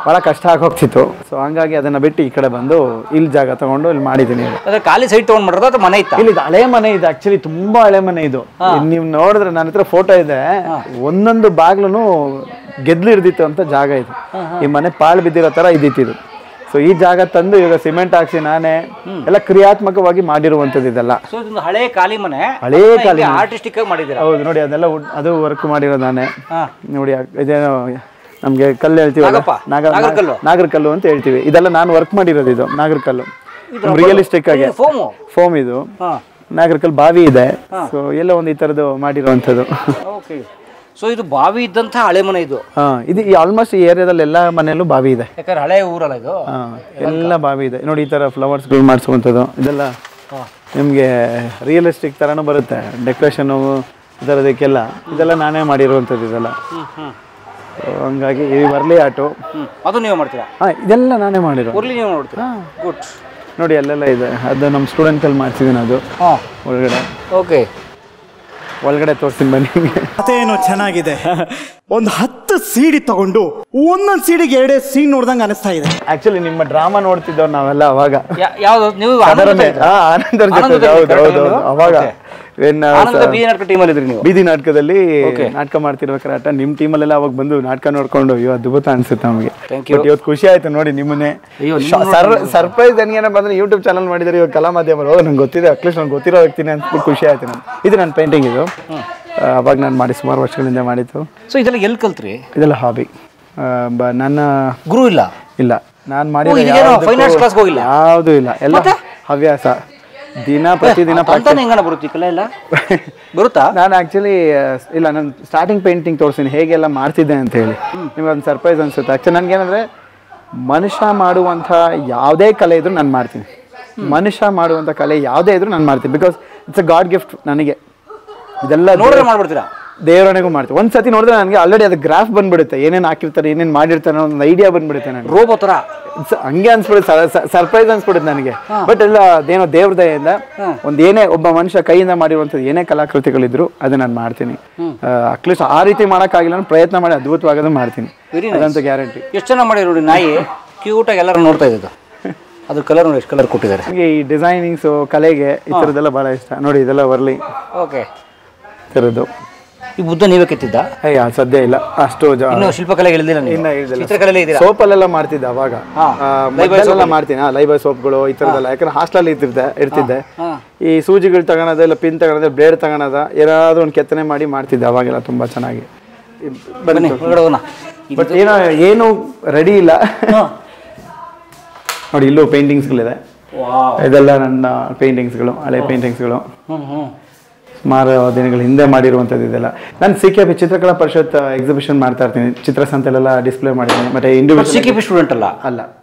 ಭಾಳ ಕಷ್ಟ ಆಗೋಗ್ತಿತ್ತು. ಸೊ ಹಂಗಾಗಿ ಅದನ್ನು ಬಿಟ್ಟು ಈ ಕಡೆ ಬಂದು ಇಲ್ಲಿ ಜಾಗ ತಗೊಂಡು ಇಲ್ಲಿ ಮಾಡಿದ್ದೀನಿ. ಖಾಲಿ ಸೈಟ್ ತೊಗೊಂಡು ಮಾಡೋದು ಅಥವಾ ಮನೆ ಇತ್ತಾ? ಇಲ್ಲಿ ಹಳೆ ಮನೆ ಇದೆ ಆ್ಯಕ್ಚುಲಿ, ತುಂಬ ಹಳೆ ಮನೆ ಇದು. ನೀವು ನೋಡಿದ್ರೆ ನನ್ನ ಹತ್ರ ಫೋಟೋ ಇದೆ, ಒಂದೊಂದು ಬಾಗ್ಲೂ ಗೆದ್ಲು ಹಿಡ್ದಿತ್ತು ಅಂತ ಜಾಗ ಇದು. ಈ ಮನೆ ಪಾಳು ಬಿದ್ದಿರೋ ಥರ ಇದ್ದಿತ್ತು. ಸೊ ಈ ಜಾಗ ತಂದು ಈಗ ಸಿಮೆಂಟ್ ಹಾಕ್ಸಿ ನಾನೇ ಎಲ್ಲ ಕ್ರಿಯಾತ್ಮಕವಾಗಿ ಮಾಡಿರುವಂಥದ್ದು ಇದೆಲ್ಲ. ಹಳೆ ಖಾಲಿ ಮನೆ, ಹಳೆ ಖಾಲಿ ಆರ್ಟಿಸ್ಟಿಕ್ ಆಗಿ ಮಾಡಿದ್ದೀರಾ? ಹೌದು ನೋಡಿ, ಅದೆಲ್ಲ ಅದು ವರ್ಕ್ ಮಾಡಿರೋದು ನಾನೇ. ನೋಡಿ ಇದೇನೋ ನಮಗೆ ಕಲ್ಲು ಹೇಳ್ತೀವಲ್ಲ, ನಾಗರಕಲ್ಲು ಅಂತ ಹೇಳ್ತೀವಿ. ಇದೆಲ್ಲ ನಾನು ವರ್ಕ್ ಮಾಡಿರೋದು. ಇದು ನಾಗರಕಲ್ಲು ರಿಯಲಿಸ್ಟಿಕ್ ಆಗಿ ಫೋಮ್. ಇದು ನಾಗರಕಲ್ಲು ಬಾವಿ ಇದೆ. ಸೊ ಎಲ್ಲ ಒಂದು ಈ ಥರದ್ದು ಮಾಡಿರುವಂಥದ್ದು. ಸೊ ಇದು ಬಾವಿ ಇದ್ದಂಥ ಹಳೆ ಮನೆ ಇದು? ಇದು ಆಲ್ಮೋಸ್ಟ್ ಈ ಏರಿಯಾದಲ್ಲಿ ಎಲ್ಲ ಮನೆಯಲ್ಲೂ ಬಾವಿ ಇದೆ. ಯಾಕಂದ್ರೆ ಹಳೆ ಊರಲ್ಲ ಇದು, ಎಲ್ಲ ಬಾವಿ ಇದೆ. ನೋಡಿ ಈ ಥರ ಫ್ಲವರ್ಸ್ಗಳು ಮಾಡಿಸುವಂಥದ್ದು ಇದೆಲ್ಲ ನಿಮಗೆ ರಿಯಲಿಸ್ಟಿಕ್ ಥರನೂ ಬರುತ್ತೆ, ಡೆಕೋರೇಷನು ಇದರದಕ್ಕೆಲ್ಲ ಇದೆಲ್ಲ ನಾನೇ ಮಾಡಿರುವಂಥದ್ದು ಇದೆಲ್ಲ. ಹಂಗಾಗಿ ಈ ವರ್ಲಿ ಆಟು ಅದು ನೀವು ಮಾಡ್ತೀರಾ? ಹಾಂ, ಇದೆಲ್ಲ ನಾನೇ ಮಾಡಿರೋ. ಉರ್ಲಿ ನೀವು ನೋಡ್ತೀರಾ? ಗುಡ್. ನೋಡಿ ಅಲ್ಲೆಲ್ಲ ಇದೆ, ಅದು ನಮ್ಮ ಸ್ಟೂಡೆಂಟಲ್ಲಿ ಮಾಡ್ಸಿದ್ದೀನಿ. ಅದು ಒಳಗಡೆ ಓಕೆ, ಒಳಗಡೆ ತೋರಿಸ್ತೀನಿ ಬನ್ನಿ. ಅದೇನೋ ಚೆನ್ನಾಗಿದೆ. ಒಂದು 10 CD ತಗೊಂಡು ಒಂದೊಂದು ಸೀಡಿಗೆ 2 ಸೀನ್ ನೋಡ್ದಂಗೆ ಅನಿಸ್ತಾ ಇದೆ. ಆಕ್ಚುಲಿ ನಿಮ್ಮ ಡ್ರಾಮಾ ನೋಡ್ತಿದ್ದವ್ರು ನಾವೆಲ್ಲ ಅವಾಗ. ಯಾವ್ದು ನೀವು? ಆನಂದರ ಜೊತೆ. ಹೌದು, ಅವಾಗ ಬೀದಿ ನಾಟಕದಲ್ಲಿ ನಾಟಕ ಮಾಡ್ತಿರ್ಬೇಕಾರೆ ನಿಮ್ಮ ಟೀಮಲ್ಲೆಲ್ಲ ಅವಾಗ ಬಂದು ನಾಟಕ ನೋಡ್ಕೊಂಡು ಅಯ್ಯೋ ಅದ್ಭುತ ಅನ್ಸುತ್ತೆ ನಮಗೆ. ಬಟ್ ಇವತ್ತು ಖುಷಿ ಆಯ್ತು ನೋಡಿ ನಿಮ್ಮನ್ನೇ. ಸರ್ಪ್ರೈಸ್ ನನಗೇನ ಬಂದ್ರೆ ಯೂಟ್ಯೂಬ್ ಚಾನಲ್ ಮಾಡಿದ್ರೆ ಇವಾಗ ಕಲಾ ಮಾಧ್ಯಮ ನಂಗೆ ಗೊತ್ತಿದೆ, ಅಟ್ಲೀಸ್ಟ್ ನಂಗೆ ಗೊತ್ತಿರೋ ವ್ಯಕ್ತಿನೇ ಅಂದ್ಬಿಟ್ಟು ಖುಷಿ ಆಯ್ತು. ಇದು ನನ್ನ ಪೇಂಟಿಂಗ್. ಇದು ಅವಾಗ ನಾನು ಮಾಡಿ ಸುಮಾರು ವರ್ಷಗಳಿಂದ ಮಾಡಿತ್ತು. ಸೊ ಇದೆಲ್ಲ ಎಲ್ಲಿ ಕಲ್ತ್ರಿ? ಇದೆಲ್ಲ ಹಾಬಿ. ನನ್ನ ಗುರು ಇಲ್ಲ? ಇಲ್ಲ, ನಾನು ಮಾಡಿದ ಯಾವುದೂ ಇಲ್ಲ, ಎಲ್ಲ ಹವ್ಯಾಸ. ಪ್ರತಿದಿನ ಬರುತ್ತಾ? ನಾನು ಆ್ಯಕ್ಚುಲಿ ಇಲ್ಲ, ನಾನು ಸ್ಟಾರ್ಟಿಂಗ್ ಪೇಂಟಿಂಗ್ ತೋರಿಸ್ತೀನಿ ಹೇಗೆಲ್ಲ ಮಾಡ್ತಿದ್ದೆ ಅಂತ ಹೇಳಿ. ನಿಮ್ಗೆ ಒಂದು ಸರ್ಪ್ರೈಸ್ ಅನಿಸುತ್ತೆ. ಆ್ಯಕ್ಚುಲಿ ನನಗೇನಂದರೆ ಮನುಷ್ಯ ಮಾಡುವಂಥ ಯಾವುದೇ ಕಲೆ ಇದ್ರೂ ನಾನು ಮಾಡ್ತೀನಿ. ಮನುಷ್ಯ ಮಾಡುವಂಥ ಕಲೆ ಯಾವುದೇ ಇದ್ರೂ ನಾನು ಮಾಡ್ತೀನಿ. Because it's a god gift ನನಗೆ. ಇದೆಲ್ಲ ನೋಡಿದ್ರೆ ಮಾಡ್ಬಿಡ್ತೀರಾ? ದೇವರಣೆಗೂ ಮಾಡ್ತೀವಿ. ಒಂದು ಸತಿ ನೋಡಿದ್ರೆ ನನಗೆ ಆಲ್ರೆಡಿ ಅದು ಗ್ರಾಫ್ ಬಂದ್ಬಿಡುತ್ತೆ, ಏನೇನು ಹಾಕಿರ್ತಾರೆ, ಏನೇನು ಮಾಡಿರ್ತಾರೆ ಅನ್ನೋ ಒಂದು ಐಡಿಯಾ ಬಂದ್ಬಿಡುತ್ತೆ. ನನಗೆ ರೋಬೋ ಥರ ಹಂಗೆ ಅನ್ಸ್ಬಿಡುತ್ತೆ, ಸರ್ಪ್ರೈಸ್ ಅನ್ಸ್ಬಿಡುತ್ತೆ ನನಗೆ. ಬಟ್ ಎಲ್ಲ ಅದೇನೋ ದೇವ್ರ ದಯೆಯಿಂದ ಒಬ್ಬ ಮನುಷ್ಯ ಕೈಯಿಂದ ಮಾಡಿರುವಂಥದ್ದು ಏನೇ ಕಲಾಕೃತಿಗಳಿದ್ರು ಅದು ನಾನು ಮಾಡ್ತೀನಿ. ಅಟ್ಲೀಸ್ಟ್ ಆ ರೀತಿ ಮಾಡೋಕ್ಕಾಗಿಲ್ಲ, ನಾನು ಪ್ರಯತ್ನ ಮಾಡಿ ಅದ್ಭುತವಾಗೋದು ಮಾಡ್ತೀನಿ, ಅದಂತೂ ಗ್ಯಾರಂಟಿ. ಎಷ್ಟು ಚೆನ್ನಾಗಿ ಮಾಡಿ ನೋಡಿ. ನಾಯಿ ಕ್ಯೂಟಾಗಿ ಎಲ್ಲರೂ ನೋಡ್ತಾ ಇದ್ದು ಅದು ಕಲರ್ ನೋಡಿ, ಎಷ್ಟು ಕಲರ್ ಕೊಟ್ಟಿದ್ದಾರೆ. ನನಗೆ ಈ ಡಿಸೈನಿಂಗ್ಸು ಕಲೆಗೆ ಈ ಥರದ್ದೆಲ್ಲ ಭಾಳ ಇಷ್ಟ. ನೋಡಿ ಇದೆಲ್ಲ ವರ್ಲಿ ಓಕೆ ಥರದ್ದು. ಈ ಬುದ್ಧ ನೀವೇ ಕೆತ್ತಿದ್ದ? ಸದ್ಯ ಇಲ್ಲ, ಅಷ್ಟು ಶಿಲ್ಪಕಲೆಗೆ ಇಳಿದಿಲ್ಲ. ಸೋಪಲ್ಲೆಲ್ಲ ಮಾಡ್ತಿದ್ದೆ ಅವಾಗ, ಮಾಡ್ತೀನಿ. ಲೈಬಾಯ್ ಸೋಪ್ಗಳು ಈ ಥರದ್ದೆಲ್ಲ. ಯಾಕಂದ್ರೆ ಹಾಸ್ಟೆಲ್ ಇರ್ತಿದ್ದೆ. ಈ ಸೂಜಿಗಳು ತಗೊಳೋದು, ಇಲ್ಲ ಪಿನ್ ತಗೊಳೋದು, ಬ್ಲೇಡ್ ತಗೊಳೋದ, ಏನಾದ್ರು ಒಂದು ಕೆತ್ತನೆ ಮಾಡಿ ಮಾಡ್ತಿದ್ದೆ ಅವಾಗೆಲ್ಲ ತುಂಬ ಚೆನ್ನಾಗಿ. ಬಟ್ ಏನು ರೆಡಿ ಇಲ್ಲ. ನೋಡಿ ಇಲ್ಲೂ ಪೇಂಟಿಂಗ್ಸ್ಗಳಿದೆ. ಇದೆಲ್ಲ ನನ್ನ ಪೇಂಟಿಂಗ್ಸ್ಗಳು, ಹಳೆ ಪೇಂಟಿಂಗ್ಸ್ಗಳು. ಸುಮಾರು ದಿನಗಳ ಹಿಂದೆ ಮಾಡಿರುವಂಥದ್ದು ಇದೆಲ್ಲ. ನಾನು CKP ಚಿತ್ರಕಲಾ ಪರಿಷತ್ ಎಕ್ಸಿಬಿಷನ್ ಮಾಡ್ತಾ ಇರ್ತೀನಿ, ಚಿತ್ರಸಂತೆಲೆಲ್ಲ ಡಿಸ್ಪ್ಲೇ ಮಾಡಿದ್ದೀನಿ. ಮತ್ತೆ ಇಂಡಿವಿಜುವಲ್ CKP ಸ್ಟೂಡೆಂಟ್ ಅಲ್ಲ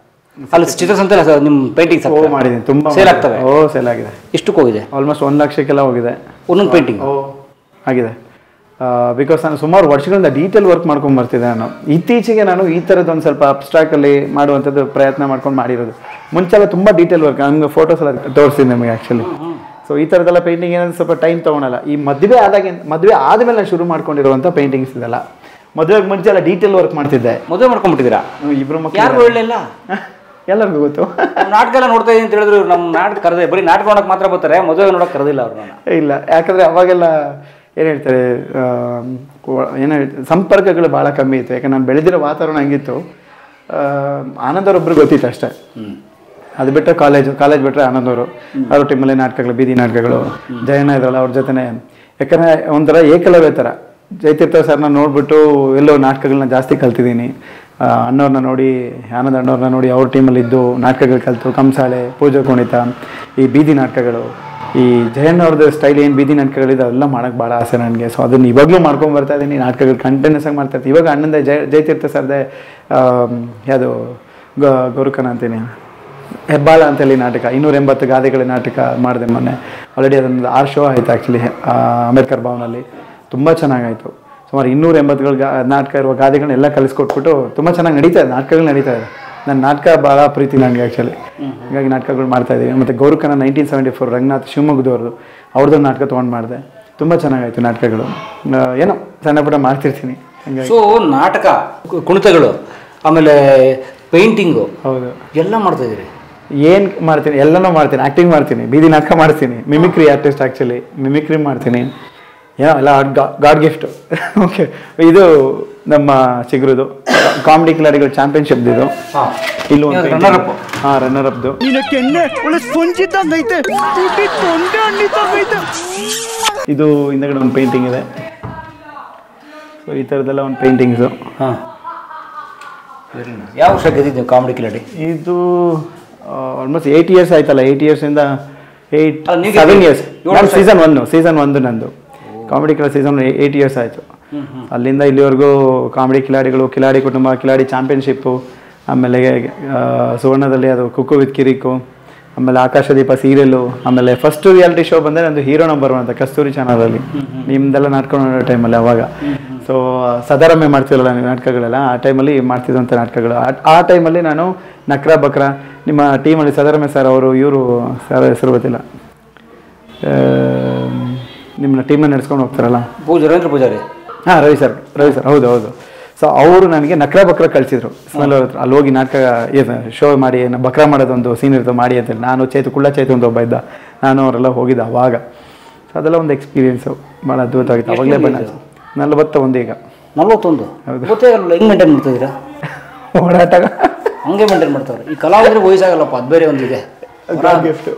ಅಲ್ಲಿ ಚಿತ್ರಸಂತೆ ನಿಮ್ಮ ಪೇಂಟಿಂಗ್ಸ್ ಮಾಡಿದ್ದೀನಿ. ತುಂಬ ಸೇಲ್ ಆಗ್ತವೆ? ಸೇಲ್ ಆಗಿದೆ. ಎಷ್ಟಕ್ಕೆ ಹೋಗಿದೆ? ಆಲ್ಮೋಸ್ಟ್ 1 ಲಕ್ಷಕ್ಕೆಲ್ಲ ಹೋಗಿದೆ ಒಂದೊಂದು ಪೇಂಟಿಂಗ್ ಆಗಿದೆ. ಬಿಕಾಸ್ ನಾನು ಸುಮಾರು ವರ್ಷಗಳಿಂದ ಡೀಟೇಲ್ ವರ್ಕ್ ಮಾಡ್ಕೊಂಡು ಬರ್ತಿದ್ದೆ. ನಾನು ಇತ್ತೀಚೆಗೆ ನಾನು ಈ ಥರದ್ದು ಒಂದು ಸ್ವಲ್ಪ ಅಬ್ಸ್ಟ್ರಾಕ್ಟಲ್ಲಿ ಮಾಡುವಂಥದ್ದು ಪ್ರಯತ್ನ ಮಾಡ್ಕೊಂಡು ಮಾಡಿರೋದು. ಮುಂಚೆಲ್ಲ ತುಂಬ ಡೀಟೇಲ್ ವರ್ಕ್, ನಮ್ಗೆ ಫೋಟೋಸ್ ಎಲ್ಲ ತೋರಿಸ್ತೀನಿ ನಿಮಗೆ ಆ್ಯಕ್ಚುಲಿ. ಸೊ ಈ ಥರದ್ದೆಲ್ಲ ಪೇಂಟಿಂಗ್ ಏನಂದ್ರೆ ಸ್ವಲ್ಪ ಟೈಮ್ ತೊಗೊಳಲ್ಲ. ಈ ಮದುವೆ ಆದಮೇಲೆ ನಾನು ಶುರು ಮಾಡ್ಕೊಂಡಿರುವಂಥ ಪೇಂಟಿಂಗ್ಸ್ ಇದೆಲ್ಲ. ಮದುವೆಗೆ ಮುಂಚೆ ಎಲ್ಲ ಡೀಟೇಲ್ ವರ್ಕ್ ಮಾಡ್ತಿದ್ದೆ. ಮದುವೆ ಮಾಡ್ಕೊಂಡ್ಬಿಟ್ಟಿದ್ದೀರಾ? ಇಬ್ಬರು ಯಾರು ಒಳ್ಳೆಲ್ಲ ಎಲ್ಲರಿಗೂ ಗೊತ್ತು. ನಾಟಕ ಎಲ್ಲ ನೋಡ್ತಾ ಇದೀನಿ ಅಂತ ಹೇಳಿದ್ರು. ನಮ್ಮ ನಾಟಕ ಕರೆದೆ, ಬರೀ ನಾಟಕ ನೋಡೋಕೆ ಮಾತ್ರ ಬರ್ತಾರೆ, ಮದುವೆ ನೋಡೋಕೆ ಕರೆದಿಲ್ಲ ಅವ್ರನ್ನ. ಇಲ್ಲ, ಯಾಕಂದರೆ ಅವಾಗೆಲ್ಲ ಏನು ಹೇಳ್ತಾರೆ, ಸಂಪರ್ಕಗಳು ಭಾಳ ಕಮ್ಮಿ ಇತ್ತು. ಯಾಕಂದ್ರೆ ನಾನು ಬೆಳೆದಿರೋ ವಾತಾವರಣ ಹಂಗಿತ್ತು. ಆನಂದರೊಬ್ಬರು ಗೊತ್ತಿತ್ತು ಅಷ್ಟೇ. ಅದು ಬಿಟ್ಟರೆ ಕಾಲೇಜ್ ಬಿಟ್ಟರೆ ಆನಂದವರು, ಅವ್ರ ಟೀಮಲ್ಲಿ ನಾಟಕಗಳು, ಬೀದಿ ನಾಟಕಗಳು. ಜಯಣ್ಣ ಇದ್ರಲ್ಲ, ಅವ್ರ ಜೊತೆನೆ. ಯಾಕಂದರೆ ಒಂಥರ ಏಕಲವ್ಯ ಥರ. ಜಯತೀರ್ಥ ಸರ್ನ ನೋಡಿಬಿಟ್ಟು ಎಲ್ಲೋ ನಾಟಕಗಳನ್ನ ಜಾಸ್ತಿ ಕಲ್ತಿದ್ದೀನಿ. ಅಣ್ಣವ್ರನ್ನ ನೋಡಿ, ಆನಂದ್ ಅಣ್ಣವ್ರನ್ನ ನೋಡಿ ಅವ್ರ ಟೀಮಲ್ಲಿದ್ದು ನಾಟಕಗಳು ಕಲಿತು. ಕಂಸಾಳೆ, ಪೂಜಾ ಕುಣಿತ, ಈ ಬೀದಿ ನಾಟಕಗಳು, ಈ ಜಯಣ್ಣ ಅವ್ರದ್ದು ಸ್ಟೈಲ್ ಏನು ಬೀದಿ ನಾಟಕಗಳಿದೆ ಅವೆಲ್ಲ ಮಾಡೋಕ್ಕೆ ಭಾಳ ಆಸೆ ನನಗೆ. ಸೊ ಅದನ್ನು ಇವಾಗಲೂ ಮಾಡ್ಕೊಂಡು ಬರ್ತಾ ಇದ್ದೀನಿ. ನಾಟಕಗಳು ಕಂಟಿನ್ಯೂಸ್ ಆಗಿ ಮಾಡ್ತಾ ಇರ್ತೀನಿ. ಇವಾಗ ಅಣ್ಣಂದ ಜಯತೀರ್ಥ ಸರ್ದೆ ಯಾವುದು ಗೌರಕನ ಅಂತೀನಿ, ಹೆಬ್ಬಾಳ ಅಂತೇಳಿ ನಾಟಕ, 280 ಗಾದೆಗಳ ನಾಟಕ ಮಾಡಿದೆ ಮೊನ್ನೆ. ಆಲ್ರೆಡಿ ಅದೊಂದು 6 ಶೋ ಆಯಿತು ಆ್ಯಕ್ಚುಲಿ ಅಂಬೇಡ್ಕರ್ ಭವನಲ್ಲಿ. ತುಂಬ ಚೆನ್ನಾಗಾಯಿತು. ಸುಮಾರು 280 ನಾಟಕ ಇರುವ ಗಾದೆಗಳನ್ನೆಲ್ಲ ಕಲಿಸ್ಕೊಟ್ಬಿಟ್ಟು ತುಂಬ ಚೆನ್ನಾಗಿ ನಡೀತಾ ಇದೆ, ನಾಟಕಗಳು ನಡೀತಾ ಇದೆ. ನನ್ನ ನಾಟಕ ಭಾಳ ಪ್ರೀತಿ ನನಗೆ ಆ್ಯಕ್ಚುಲಿ. ಹೀಗಾಗಿ ನಾಟಕಗಳು ಮಾಡ್ತಾಯಿದ್ದೀವಿ. ಮತ್ತು ಗೌರಕನ 1974 ರಂಗನಾಥ್ ಶಿವಮೊಗ್ಗದವ್ರದ್ದು, ಅವ್ರದ್ದೊಂದು ನಾಟಕ ತೊಗೊಂಡು ಮಾಡಿದೆ. ತುಂಬ ಚೆನ್ನಾಗಾಯಿತು ನಾಟಕಗಳು. ಏನೋ ಸಣ್ಣ ಪುಟ್ಟ ಮಾಡ್ತಿರ್ತೀನಿ. ಸೊ ನಾಟಕ, ಕುಣಿತಗಳು, ಆಮೇಲೆ ಪೇಂಟಿಂಗು, ಹೌದು, ಎಲ್ಲ ಮಾಡ್ತಾಯಿದ್ದೀರಿ? ಏನು ಮಾಡ್ತೀನಿ, ಎಲ್ಲನೂ ಮಾಡ್ತೀನಿ. ಆ್ಯಕ್ಟಿಂಗ್ ಮಾಡ್ತೀನಿ, ಬೀದಿ ನಾಟಕ ಮಾಡ್ತೀನಿ, ಮಿಮಿಕ್ರಿ ಆರ್ಟಿಸ್ಟ್ ಆ್ಯಕ್ಚುಲಿ, ಮಿಮಿಕ್ರಿ ಮಾಡ್ತೀನಿ. ಏನೋ ಎಲ್ಲ ಗಾಡ್ ಗಿಫ್ಟು. ಓಕೆ, ಇದು ನಮ್ಮ ಚಿಗುರುದು ಕಾಮಿಡಿ ಕಿಲಾಡಿಗಳು ಚಾಂಪಿಯನ್ಶಿಪ್ ಇದು. ಇಲ್ಲೂ ರನ್ನರ್ ಅಪ್ದು. ಇದು ಹಿಂದಗಡೆ ಒಂದು ಪೇಂಟಿಂಗ್ ಇದೆ. ಸೊ ಈ ಥರದ್ದೆಲ್ಲ ಒಂದು ಪೇಂಟಿಂಗ್ಸು. ಯಾವ ವರ್ಷ ಗೆದ್ದಿದ್ದೀವಿ ಕಾಮಿಡಿ ಕಿಲಾಡಿ? ಇದು ಆಲ್ಮೋಸ್ಟ್ 8 ಇಯರ್ಸ್ ಆಯ್ತಲ್ಲ. 8 ಇಯರ್ಸಿಂದ 7 ಇಯರ್ಸ್. ಸೀಸನ್ 1 ನಂದು ಕಾಮಿಡಿ ಕಿಲಾಡಿ ಸೀಸನ್ 8 ಇಯರ್ಸ್ ಆಯಿತು. ಅಲ್ಲಿಂದ ಇಲ್ಲಿವರೆಗೂ ಕಾಮಿಡಿ ಕಿಲಾಡಿಗಳು, ಕಿಲಾಡಿ ಕುಟುಂಬ, ಕಿಲಾಡಿ ಚಾಂಪಿಯನ್ಶಿಪ್ಪು, ಆಮೇಲೆ ಸುವರ್ಣದಲ್ಲಿ ಅದು ಕುಕ್ಕು ವಿತ್ ಕಿರಿಕು, ಆಮೇಲೆ ಆಕಾಶದೀಪ ಸೀರಿಯಲ್ಲು, ಆಮೇಲೆ ಫಸ್ಟ್ ರಿಯಾಲಿಟಿ ಶೋ ಬಂದರೆ ನಂದು ಹೀರೋ ನಂಬರ್ 1 ಅಂತ ಕಸ್ತೂರಿ ಚಾನಲಲ್ಲಿ. ನಿಮ್ದೆಲ್ಲ ನಾಟಕ ನೋಡೋ ಟೈಮಲ್ಲಿ ಅವಾಗ. ಸೊ ಸದಾರಮ್ಮೆ ಮಾಡ್ತಿರಲ್ಲ ನೀವು ನಾಟಕಗಳೆಲ್ಲ, ಆ ಟೈಮಲ್ಲಿ ಮಾಡ್ತಿದ್ದಂಥ ನಾಟಕಗಳು. ಆ ಟೈಮಲ್ಲಿ ನಾನು ನಕ್ರ ಬಕ್ರ ನಿಮ್ಮ ಟೀಮಲ್ಲಿ ಸದಾರಮ್ಮೆ ಸರ್ ಅವರು, ಇವರು ಸರ್ ಹೆಸರು ಗೊತ್ತಿಲ್ಲ, ನಿಮ್ಮನ್ನ ಟೀಮನ್ನ ನಡೆಸ್ಕೊಂಡು ಹೋಗ್ತಾರಲ್ಲ, ರವೀಂದ್ರ ಪೂಜಾರಿ. ಹಾಂ ರವಿ ಸರ್ ಹೌದು. ಸೊ ಅವರು ನನಗೆ ನಕ್ರ ಬಕ್ರ ಕಳಿಸಿದ್ರು ಸ್ಮೆಲ್ ಅವ್ರ ಹತ್ರ. ಅಲ್ಲಿ ಹೋಗಿ ನಾಟಕ ಶೋ ಮಾಡಿ ಬಕ್ರ ಮಾಡೋದೊಂದು ಸೀನ್ ಇರ್ತದೆ ಮಾಡಿ ಅಂತೇಳಿ. ನಾನು ಕುಳ್ಳ ಚೇತು ಒಂದು ಒಬ್ಬ ಇದ್ದ, ನಾನು ಅವರೆಲ್ಲ ಹೋಗಿದ್ದ ಅವಾಗ. ಸೊ ಅದೆಲ್ಲ ಒಂದು ಎಕ್ಸ್ಪೀರಿಯೆನ್ಸು ಭಾಳ ಅದ್ಭುತವಾಗಿತ್ತು. ಅವಾಗಲೇ ಬಣ್ಣ 41 ಈಗ. 41? ಹೌದು. ಗೊತ್ತಾಗಲ್ಲ, ಹೆಂಗೆ ಮೇಂಟೈನ್ ಮಾಡ್ತಿದ್ದೀರಾ ಓಡಾಟ? ಹಂಗೆ ಮೇಂಟೈನ್ ಮಾಡ್ತಾರೆ ಈ ಕಲಾವಿದರಿಗೆ, ವಯಸ್ಸಾಗಲ್ಲಪ್ಪ, ಅದು ಬೇರೆ ಒಂದಿದೆ. Gift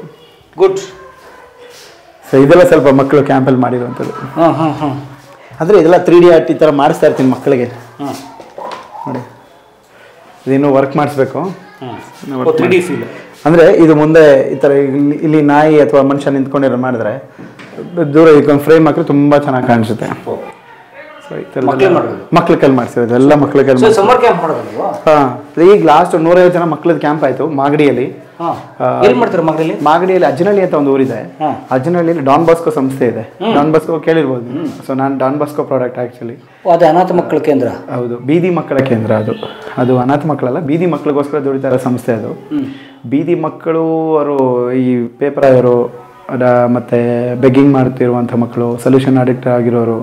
good. ಸೊ ಇದೆಲ್ಲ ಸ್ವಲ್ಪ ಮಕ್ಕಳು ಕ್ಯಾಂಪಲ್ಲಿ ಮಾಡಿರುವಂಥದ್ದು. ಹಾಂ. ಅಂದರೆ ಇದೆಲ್ಲ 3D ಆರ್ಟ್ ಈ ಥರ ಮಾಡಿಸ್ತಾ ಇರ್ತೀನಿ ಮಕ್ಕಳಿಗೆ. ನೋಡಿ ಇದಿನ್ನೂ ವರ್ಕ್ ಮಾಡಿಸ್ಬೇಕು. 3D ಫೀಲ್ ಅಂದರೆ ಇದು ಮುಂದೆ ಈ ಥರ ಇಲ್ಲಿ ನಾಯಿ ಅಥವಾ ಮನುಷ್ಯ ನಿಂತ್ಕೊಂಡಿರೋ ಮಾಡಿದ್ರೆ ದೂರ ಇದಕ್ಕೊಂದು ಫ್ರೇಮ್ ಹಾಕಿದ್ರೆ ತುಂಬ ಚೆನ್ನಾಗಿ ಕಾಣಿಸುತ್ತೆ. ಸೊ ಈ ಥರ ಮಕ್ಳ ಕೈಲಿ ಮಾಡಿಸಿರೋದು ಎಲ್ಲ ಮಕ್ಳ ಕೈಲಿ. ಸಮ್ಮರ್ ಕ್ಯಾಂಪ್ ಮಾಡೋದಲ್ವಾ? ಹಾಂ, ಈಗ ಲಾಸ್ಟ್ 150 ಜನ ಮಕ್ಳದ್ದು ಕ್ಯಾಂಪ್ ಆಯಿತು ಮಾಗಡಿಯಲ್ಲಿ. ಎಲ್ಲಿ ಮಾಡ್ತಾರೆ ಮಾಗಡಿಯಲ್ಲಿ? ಮಾಗಡಿಯಲ್ಲಿ ಅಜ್ಜನಹಳ್ಳಿ ಅಂತ ಒಂದು ಊರಿದೆ. ಅಜ್ಜನಹಳ್ಳಿಯಲ್ಲಿ ಡಾನ್ ಬಾಸ್ಕೋ ಸಂಸ್ಥೆ ಇದೆ. ಡಾನ್ ಬಾಸ್ಕೋ ಕೇಳಿರ್ಬೋದು. ಸೊ ನಾನು ಡಾನ್ ಬಾಸ್ಕೋ ಪ್ರಾಡಕ್ಟ್ ಆ್ಯಕ್ಚುಲಿ. ಅದು ಅನಾಥ ಮಕ್ಕಳ ಕೇಂದ್ರ. ಹೌದು, ಬೀದಿ ಮಕ್ಕಳ ಕೇಂದ್ರ. ಅದು ಅನಾಥ ಮಕ್ಕಳಲ್ಲ, ಬೀದಿ ಮಕ್ಕಳಿಗೋಸ್ಕರ ದುಡಿತಾ ಇರೋ ಸಂಸ್ಥೆ ಅದು. ಬೀದಿ ಮಕ್ಕಳು ಅವರು ಈ ಪೇಪರ್ ಆಯೋರು ಮತ್ತು ಬೆಗ್ಗಿಂಗ್ ಮಾಡ್ತಿರುವಂಥ ಮಕ್ಕಳು, ಸೊಲ್ಯೂಷನ್ ಅಡಿಕ್ಟ್ ಆಗಿರೋರು,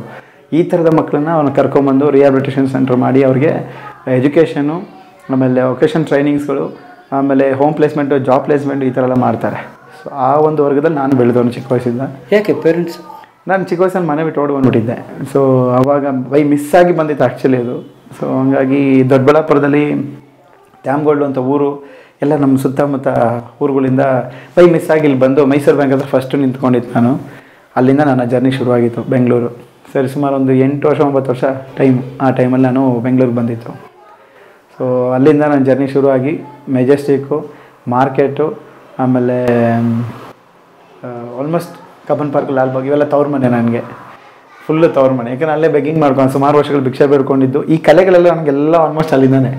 ಈ ಥರದ ಮಕ್ಕಳನ್ನ ಅವನ್ನ ಕರ್ಕೊಂಬಂದು ರಿಹ್ಯಾಬಿಲಿಟೇಷನ್ ಸೆಂಟರ್ ಮಾಡಿ ಅವ್ರಿಗೆ ಎಜುಕೇಷನು, ಆಮೇಲೆ ವೊಕೇಶನ್ ಟ್ರೈನಿಂಗ್ಸ್ಗಳು, ಆಮೇಲೆ ಹೋಮ್ ಪ್ಲೇಸ್ಮೆಂಟು, ಜಾಬ್ ಪ್ಲೇಸ್ಮೆಂಟು ಈ ಥರ ಎಲ್ಲ ಮಾಡ್ತಾರೆ. ಸೊ ಆ ಒಂದು ವರ್ಗದಲ್ಲಿ ನಾನು ಬೆಳೆದವನು ಚಿಕ್ಕ ವಯಸ್ಸಿಂದ. ಯಾಕೆ ಪೇರೆಂಟ್ಸ್? ನಾನು ಚಿಕ್ಕ ವಯಸ್ಸಲ್ಲಿ ಮನೆ ಬಿಟ್ಟು ಓಡಿ ಬಂದುಬಿಟ್ಟಿದ್ದೆ. ಸೊ ಆವಾಗ ಮಿಸ್ ಆಗಿ ಬಂದಿತ್ತು ಆ್ಯಕ್ಚುಲಿ ಅದು. ಸೊ ಹಂಗಾಗಿ ದೊಡ್ಡಬಳ್ಳಾಪುರದಲ್ಲಿ ತ್ಯಾಮ್ಗೋಲ್ಡು ಅಂತ ಊರು, ಎಲ್ಲ ನಮ್ಮ ಸುತ್ತಮುತ್ತ ಊರುಗಳಿಂದ ಮಿಸ್ ಆಗಿ ಇಲ್ಲಿ ಬಂದು ಮೈಸೂರು ಬ್ಯಾಂಕ್ ಹತ್ರ ಫಸ್ಟು ನಿಂತ್ಕೊಂಡಿದ್ದು ನಾನು. ಅಲ್ಲಿಂದ ನನ್ನ ಜರ್ನಿ ಶುರುವಾಗಿತ್ತು ಬೆಂಗಳೂರು. ಸರಿ ಸುಮಾರು ಒಂದು 8 ವರ್ಷ 9 ವರ್ಷ ಆ ಟೈಮಲ್ಲಿ ನಾನು ಬೆಂಗಳೂರಿಗೆ ಬಂದಿತ್ತು. ಸೊ ಅಲ್ಲಿಂದ ನನ್ನ ಜರ್ನಿ ಶುರುವಾಗಿ ಮೆಜೆಸ್ಟಿಕ್ಕು, ಮಾರ್ಕೆಟು, ಆಮೇಲೆ ಆಲ್ಮೋಸ್ಟ್ ಕಬ್ಬನ್ ಪಾರ್ಕ್, ಲಾಲ್ಬಾಗ್ ಇವೆಲ್ಲ ತವ್ರ ಮನೆ ನನಗೆ, ಫುಲ್ಲು ತವ್ರ ಮನೆ. ಯಾಕಂದರೆ ಅಲ್ಲೇ ಬೆಗ್ಗಿಂಗ್ ಮಾಡ್ಕೊಂಡು ಸುಮಾರು ವರ್ಷಗಳು ಭಿಕ್ಷೆ ಬೇಡ್ಕೊಂಡಿದ್ದು. ಈ ಕಲೆಗಳೆಲ್ಲ ನನಗೆಲ್ಲ ಆಲ್ಮೋಸ್ಟ್ ಅಲ್ಲಿಂದಾನೆ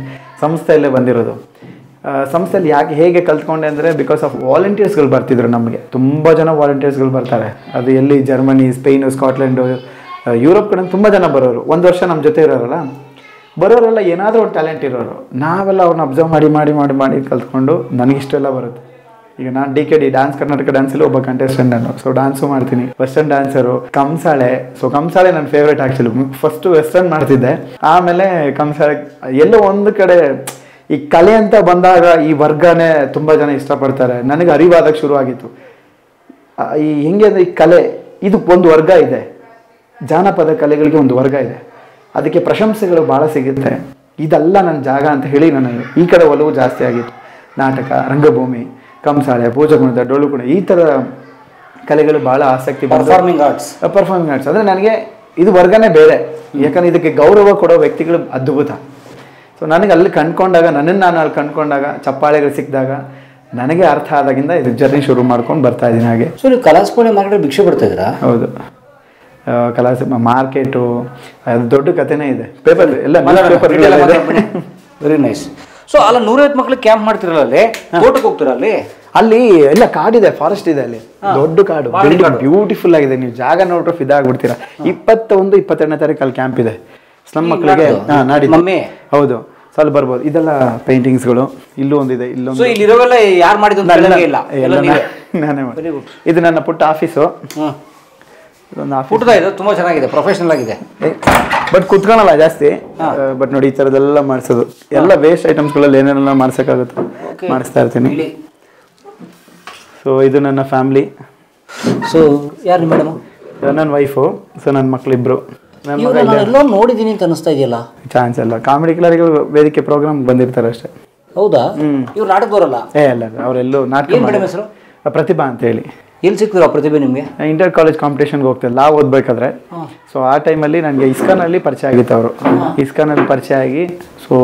ಸಂಸ್ಥೆಯಲ್ಲೇ ಬಂದಿರೋದು. ಸಂಸ್ಥೆಯಲ್ಲಿ ಹೇಗೆ ಕಲ್ತ್ಕೊಂಡೆ ಅಂದರೆ ಬಿಕಾಸ್ ಆಫ್ ವಾಲಂಟಿಯರ್ಸ್ಗಳು ಬರ್ತಿದ್ರು ನಮಗೆ. ತುಂಬ ಜನ ವಾಲಂಟಿಯರ್ಸ್ಗಳು ಬರ್ತಾರೆ. ಅದು ಎಲ್ಲಿ ಜರ್ಮನಿ, ಸ್ಪೇನು, ಸ್ಕಾಟ್ಲೆಂಡು, ಯುರೋಪ್ ಕಡೆ ತುಂಬ ಜನ ಬರೋರು. 1 ವರ್ಷ ನಮ್ಮ ಜೊತೆ ಇರೋರಲ್ಲ, ಬರೋರೆಲ್ಲ ಏನಾದರೂ ಒಂದು ಟ್ಯಾಲೆಂಟ್ ಇರೋರು. ನಾವೆಲ್ಲ ಅವ್ರನ್ನ ಅಬ್ಸರ್ವ್ ಮಾಡಿ ಕಲ್ತ್ಕೊಂಡು ನನಗಿಷ್ಟೆಲ್ಲ ಬರುತ್ತೆ. ಈಗ ನಾನು DKD ಡ್ಯಾನ್ಸ್ ಕರ್ನಾಟಕ ಡ್ಯಾನ್ಸಲ್ಲಿ ಒಬ್ಬ ಕಂಟೆಸ್ಟೆಂಟ್ ನಾನು. ಸೊ ಡ್ಯಾನ್ಸು ಮಾಡ್ತೀನಿ, ವೆಸ್ಟರ್ನ್ ಡ್ಯಾನ್ಸರು, ಕಂಸಾಳೆ. ಸೊ ಕಂಸಾಳೆ ನನ್ನ ಫೇವ್ರೇಟ್ ಆ್ಯಕ್ಚುಲಿ. ಫಸ್ಟು ವೆಸ್ಟರ್ನ್ ಮಾಡ್ತಿದ್ದೆ, ಆಮೇಲೆ ಕಂಸಾಳೆ. ಎಲ್ಲೋ ಒಂದು ಕಡೆ ಈ ಕಲೆ ಅಂತ ಬಂದಾಗ ಈ ವರ್ಗನೇ ತುಂಬ ಜನ ಇಷ್ಟಪಡ್ತಾರೆ. ನನಗೆ ಅರಿವಾದಾಗ ಶುರುವಾಗಿತ್ತು ಈ ಹೆಂಗೆ ಅಂದರೆ ಈ ಕಲೆ ಇದು ಒಂದು ವರ್ಗ ಇದೆ, ಜಾನಪದ ಕಲೆಗಳಿಗೆ ಒಂದು ವರ್ಗ ಇದೆ, ಅದಕ್ಕೆ ಪ್ರಶಂಸೆಗಳು ಭಾಳ ಸಿಗುತ್ತೆ. ಇದೆಲ್ಲ ನನ್ನ ಜಾಗ ಅಂತ ಹೇಳಿ ನನಗೆ ಈ ಕಡೆ ಒಲವು ಜಾಸ್ತಿ ಆಗಿತ್ತು. ನಾಟಕ, ರಂಗಭೂಮಿ, ಕಂಸಾಳೆ, ಪೂಜಾಕುಣಿತ, ಡೊಳ್ಳುಕುಣಿತ ಈ ಥರ ಕಲೆಗಳು ಭಾಳ ಆಸಕ್ತಿ. ಪರ್ಫಾರ್ಮಿಂಗ್ ಆರ್ಟ್ಸ್ ಅಂದರೆ ನನಗೆ ಇದು ವರ್ಗನೇ ಬೇರೆ. ಯಾಕಂದರೆ ಇದಕ್ಕೆ ಗೌರವ ಕೊಡೋ ವ್ಯಕ್ತಿಗಳು ಅದ್ಭುತ. ಸೊ ನನಗೆ ಅಲ್ಲಿ ಕಂಡ್ಕೊಂಡಾಗ, ನನ್ನನ್ನು ನಾನು ಅಲ್ಲಿ ಕಂಡ್ಕೊಂಡಾಗ, ಚಪ್ಪಾಳೆಗಳು ಸಿಕ್ಕಿದಾಗ ನನಗೆ ಅರ್ಥ ಆದಾಗಿಂದ ಇದು ಜರ್ನಿ ಶುರು ಮಾಡ್ಕೊಂಡು ಬರ್ತಾ ಇದ್ದೀನಿ. ಹಾಗೆ ಸೊ ನೀವು ಕಲಾಸ್ಪೋಣೆ ಮಾರ್ಕೆಟ್ ಭಿಕ್ಷೆ ಬಿಡ್ತಾ ಇದ್ದೀರಾ? ಹೌದು, ಮಾರ್ಕೆಟು ಅದು ದೊಡ್ಡ ಕಥೆನೇ ಇದೆ. ಪೇಪರ್ ಎಲ್ಲ ಪೇಪರ್. Very nice. ಸೊ ಅಲ್ಲ 150 ಮಕ್ಳಿಗೆ ಕ್ಯಾಂಪ್ ಮಾಡ್ತಿರಲ್ಲ, ಅಲ್ಲಿ ತೋಟಕ್ಕೆ ಹೋಗ್ತೀರಾ? ಅಲ್ಲಿ ಎಲ್ಲ ಕಾಡಿದೆ, ಫಾರೆಸ್ಟ್ ಇದೆ, ಅಲ್ಲಿ ದೊಡ್ಡ ಕಾಡು, ಬ್ಯೂಟಿಫುಲ್ ಆಗಿದೆ. ನೀವು ಜಾಗ ನೋಡ್ರೆ ಫಿದಾಗ್ಬಿಡ್ತೀರಾ. 21-22ನೇ ತಾರೀಕು ಅಲ್ಲಿ ಕ್ಯಾಂಪ್ ಇದೆ ಸ್ಲಮ್ ಮಕ್ಕಳಿಗೆ. ನಾಡಿದ್ದು. ಹೌದು, ಸ್ವಲ್ಪ ಬರ್ಬೋದು. ಇದೆಲ್ಲ ಪೇಂಟಿಂಗ್ಸ್ಗಳು, ಇಲ್ಲೂ ಒಂದಿದೆ, ಇಲ್ಲೊಂದು. ಇಲ್ಲಿರೋವೆಲ್ಲ ಯಾರು ಮಾಡಿದ್ದು ನಾನೇ ಮಾಡಿ. ಇದು ನನ್ನ ಪುಟ್ಟ ಆಫೀಸು. ಪುಟ್ಟದ, ಇದು ತುಂಬಾ ಚೆನ್ನಾಗಿದೆ, ಪ್ರೊಫೆಷನಲ್ ಆಗಿದೆ. ಬಟ್ ಕುತ್ಕೊಳಲ್ಲ ಜಾಸ್ತಿ. ಬಟ್ ನೋಡಿ ಈ ಥರದ್ದೆಲ್ಲ ಮಾಡಿಸೋದು, ಎಲ್ಲ ವೇಸ್ಟ್ ಐಟಮ್ಸ್ಗಳಲ್ಲಿ ಏನೇನೆಲ್ಲ ಮಾಡ್ಸೋಕ್ಕಾಗುತ್ತೋ ಮಾಡಿಸ್ತಾ ಇರ್ತೀನಿ. ಸೊ ಇದು ನನ್ನ ಫ್ಯಾಮ್ಲಿ. ಸೊ ಯಾರು ಮೇಡಮ್? ನನ್ನ ವೈಫು. ಸೊ ನನ್ನ ಮಕ್ಕಳಿಬ್ರು. ಎಲ್ಲೋ ನೋಡಿದ್ದೀನಿ ಅಂತ ಅನಿಸ್ತಾ ಇದೆಯಲ್ಲ. ಚಾನ್ಸ್ ಎಲ್ಲ ಕಾಮಿಡಿ ಕಿಲರ್ಗಳು ವೇದಿಕೆ ಪ್ರೋಗ್ರಾಮ್ ಬಂದಿರ್ತಾರೆ ಅಷ್ಟೇ. ಹೌದಾ? ಇವ್ರು ನಾಟಕ ಬರೋಲ್ಲ? ಅಲ್ಲ, ಅವರೆಲ್ಲೂ ನಾಟಕ. ಮೇಡಮ್ ಹೆಸರು? ಪ್ರತಿಭಾ ಅಂತ ಹೇಳಿ. ಎಲ್ಲಿ ಸಿಕ್ತಿರೋ ಪ್ರತಿಭೆ ನಿಮಗೆ? ಇಂಟರ್ ಕಾಲೇಜ್ ಕಾಂಪಿಟೇಷನ್ಗೆ ಹೋಗ್ತಾರೆ ಲಾ ಓದಬೇಕಾದ್ರೆ. ಸೊ ಆ ಟೈಮಲ್ಲಿ ನನಗೆ ಇಸ್ಕಾನಲ್ಲಿ ಪರಿಚಯ ಆಗಿತ್ತು ಅವರು. ಇಸ್ಕಾನಲ್ಲಿ ಪರಿಚಯ ಆಗಿ, ಸೊ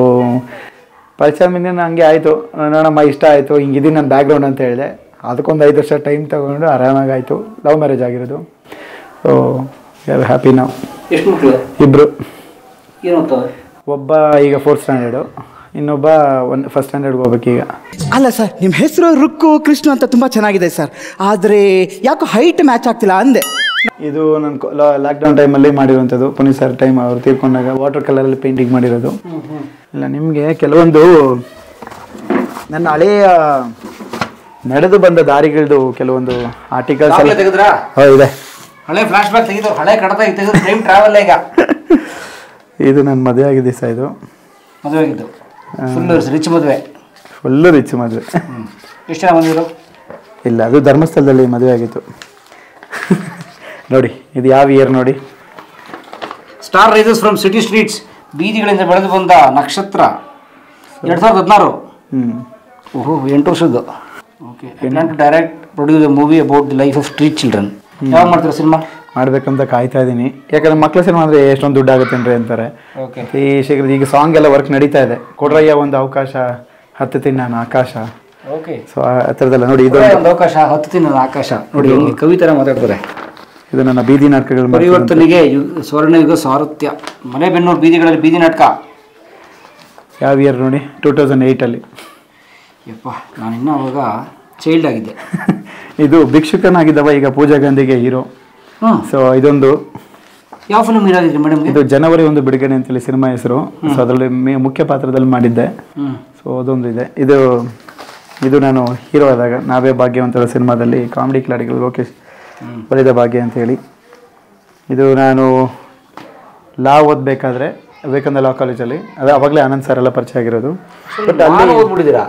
ಪರಿಚಯ ಮುಂದೆ ಹಂಗೆ ಆಯಿತು, ನೋಡಮ್ಮ ಇಷ್ಟ ಆಯಿತು, ಹಿಂಗಿದ್ದೀನಿ ನನ್ನ ಬ್ಯಾಕ್ಗ್ರೌಂಡ್ ಅಂತ ಹೇಳಿದೆ. ಅದಕ್ಕೊಂದು 5 ವರ್ಷ ಟೈಮ್ ತೊಗೊಂಡು ಆರಾಮಾಗಿ ಆಯಿತು. ಲವ್ ಮ್ಯಾರೇಜ್ ಆಗಿರೋದು. ಸೊ ಹ್ಯಾಪಿ ನಾವು. ಎಷ್ಟು ಮಕ್ಕಳು? ಇಬ್ಬರು. ಏನು ಓದ್ತವೆ? ಒಬ್ಬ ಈಗ 4th ಸ್ಟ್ಯಾಂಡರ್ಡು, ಇನ್ನೊಬ್ಬ ಫಸ್ಟ್ ಸ್ಟ್ಯಾಂಡರ್ಡ್ಗೆ ಹೋಗ್ಬೇಕೀಗ. ಅಲ್ಲ ಸರ್, ನಿಮ್ಮ ಹೆಸರು ರುಕ್ಕು ಕೃಷ್ಣ ಅಂತ ತುಂಬ ಚೆನ್ನಾಗಿದೆ ಸರ್, ಆದರೆ ಯಾಕೋ ಹೈಟ್ ಮ್ಯಾಚ್ ಆಗ್ತಿಲ್ಲ ಅಂದೆ. ಇದು ನಾನು ಲಾಕ್ಡೌನ್ ಟೈಮಲ್ಲಿ ಮಾಡಿರುವಂಥದ್ದು. ಪುನೀತ್ ಸರ್ ಟೈಮ್ ಅವ್ರು ತೀರ್ಕೊಂಡಾಗ ವಾಟರ್ ಕಲರಲ್ಲಿ ಪೇಂಟಿಂಗ್ ಮಾಡಿರೋದು. ಇಲ್ಲ, ನಿಮಗೆ ಕೆಲವೊಂದು ನನ್ನ ಹಳೆಯ ನಡೆದು ಬಂದ ದಾರಿಗಳದ್ದು ಕೆಲವೊಂದು ಆರ್ಟಿಕಲ್ಸ್ ತೆಗೆದ್ರಾ? ಇದೆ. ಹಳೆ ಫ್ಲಾಶ್ ಬ್ಯಾಕ್ ತೆಗೆದು ಹಳೆ ಕಡತ ತೆಗೆದು ಟೈಮ್ ಟ್ರಾವೆಲ್ ಈಗ. ಇದು ನನ್ನ ಮದುವೆ ಆಗಿದ್ದ ದಿವಸ. ಇದು ಮದುವೆ ಆಗಿದ್ದು ಫುಲ್ ರಿಚ್ ಮದುವೆ. ಫುಲ್ಲು ರಿಚ್ ಮದುವೆ. ಎಷ್ಟು ಜನ ಬಂದಿದ್ರು? ಇಲ್ಲ, ಅದು ಧರ್ಮಸ್ಥಳದಲ್ಲಿ ಮದುವೆ ಆಗಿತ್ತು. ನೋಡಿ, ಇದು ಯಾವ ಇಯರ್ ನೋಡಿ. Star rises from city streets, ಬೀದಿಗಳಿಂದ ಬೆಳೆದು ಬಂದ ನಕ್ಷತ್ರ, 2016. ಓಹೋ, 8 ವರ್ಷದ್ದು. Okay. I plan to direct produce a movie about the life of street children. ಯಾವಾಗ ಮಾಡ್ತೀರಾ ಸಿನಿಮಾ? ಮಾಡ್ಬೇಕಂತ ಕಾಯ್ತಾ ಇದ್ದೀನಿ. ಯಾಕಂದ್ರೆ ಮಕ್ಕಳ ಸಿನಿಮಾ ಅಂದರೆ ಎಷ್ಟೊಂದು ದುಡ್ಡು ಆಗುತ್ತೇನ್ರಿ ಅಂತಾರೆ. ಓಕೆ. ಈ ಶೀಘ್ರ ಈಗ ಸಾಂಗ್ ಎಲ್ಲ ವರ್ಕ್ ನಡೀತಾ ಇದೆ. ಕೊಡ್ರಯ್ಯ ಒಂದು ಅವಕಾಶ, ಹತ್ತುತ್ತೀನಿ ನಾನು ಆಕಾಶ. ಓಕೆ. ಸೊ ಆ ಥರದ್ದೆಲ್ಲ ನೋಡಿ. ಇದು ಒಂದು ಅವಕಾಶ, ಹತ್ತುತ್ತೀನಿ ನಾನು ಆಕಾಶ. ನೋಡಿ, ಕವಿತರ ಮಾತಾಡ್ತಾರೆ. ಇದು ನನ್ನ ಬೀದಿ ನಾಟಕಗಳು. ಪರಿವರ್ತನೆಗೆ ಸ್ವರ್ಣಯುಗ ಸಾರಥ್ಯ, ಮಲೆಬೆನ್ನೂರು ಬೀದಿಗಳಲ್ಲಿ ಬೀದಿ ನಾಟಕ. ಯಾವ ಇಯರ್ ನೋಡಿ? 2008. ಯಪ್ಪ, ನಾನಿನ್ನೂ ಅವಾಗ ಚೈಲ್ಡ್ ಆಗಿದ್ದೆ. ಇದು ಭಿಕ್ಷುಕನಾಗಿದ್ದವ ಈಗ ಪೂಜಾ ಗಾಂಧಿಗೆ ಹೀರೋ. ಸೊ ಇದೊಂದು ಯಾವ ಫಿಲ್ಮ್ ಹೀರೋ ಆಗಿದ್ರಿ ಮೇಡಮ್? ಇದು ಜನವರಿ 1 ಬಿಡುಗಡೆ ಅಂತೇಳಿ ಸಿನಿಮಾ ಹೆಸರು. ಸೊ ಅದರಲ್ಲಿ ಮುಖ್ಯ ಪಾತ್ರದಲ್ಲಿ ಮಾಡಿದ್ದೆ. ಸೊ ಅದೊಂದು ಇದೆ. ಇದು ನಾನು ಹೀರೋ ಆದಾಗ ನಾವೇ ಭಾಗ್ಯವಂತರ ಸಿನಿಮಾದಲ್ಲಿ ಕಾಮಿಡಿ ಕಿಲಾಡಿಗಳು ಲೋಕೇಶ್ ಬರೆದ ಭಾಗ್ಯ ಅಂತ ಹೇಳಿ. ಇದು ನಾನು ಲಾ ಓದಬೇಕಾದ್ರೆ ವಿವೇಕಾನಂದ ಲಾ ಕಾಲೇಜಲ್ಲಿ, ಅದು ಅವಾಗಲೇ ಆನಂದ್ ಸರ್ ಎಲ್ಲ ಪರಿಚಯ ಆಗಿರೋದು. ಬಟ್ ಅಲ್ಲಿ ಓದ್ಬಿಟ್ಟಿದ್ದೀರಾ?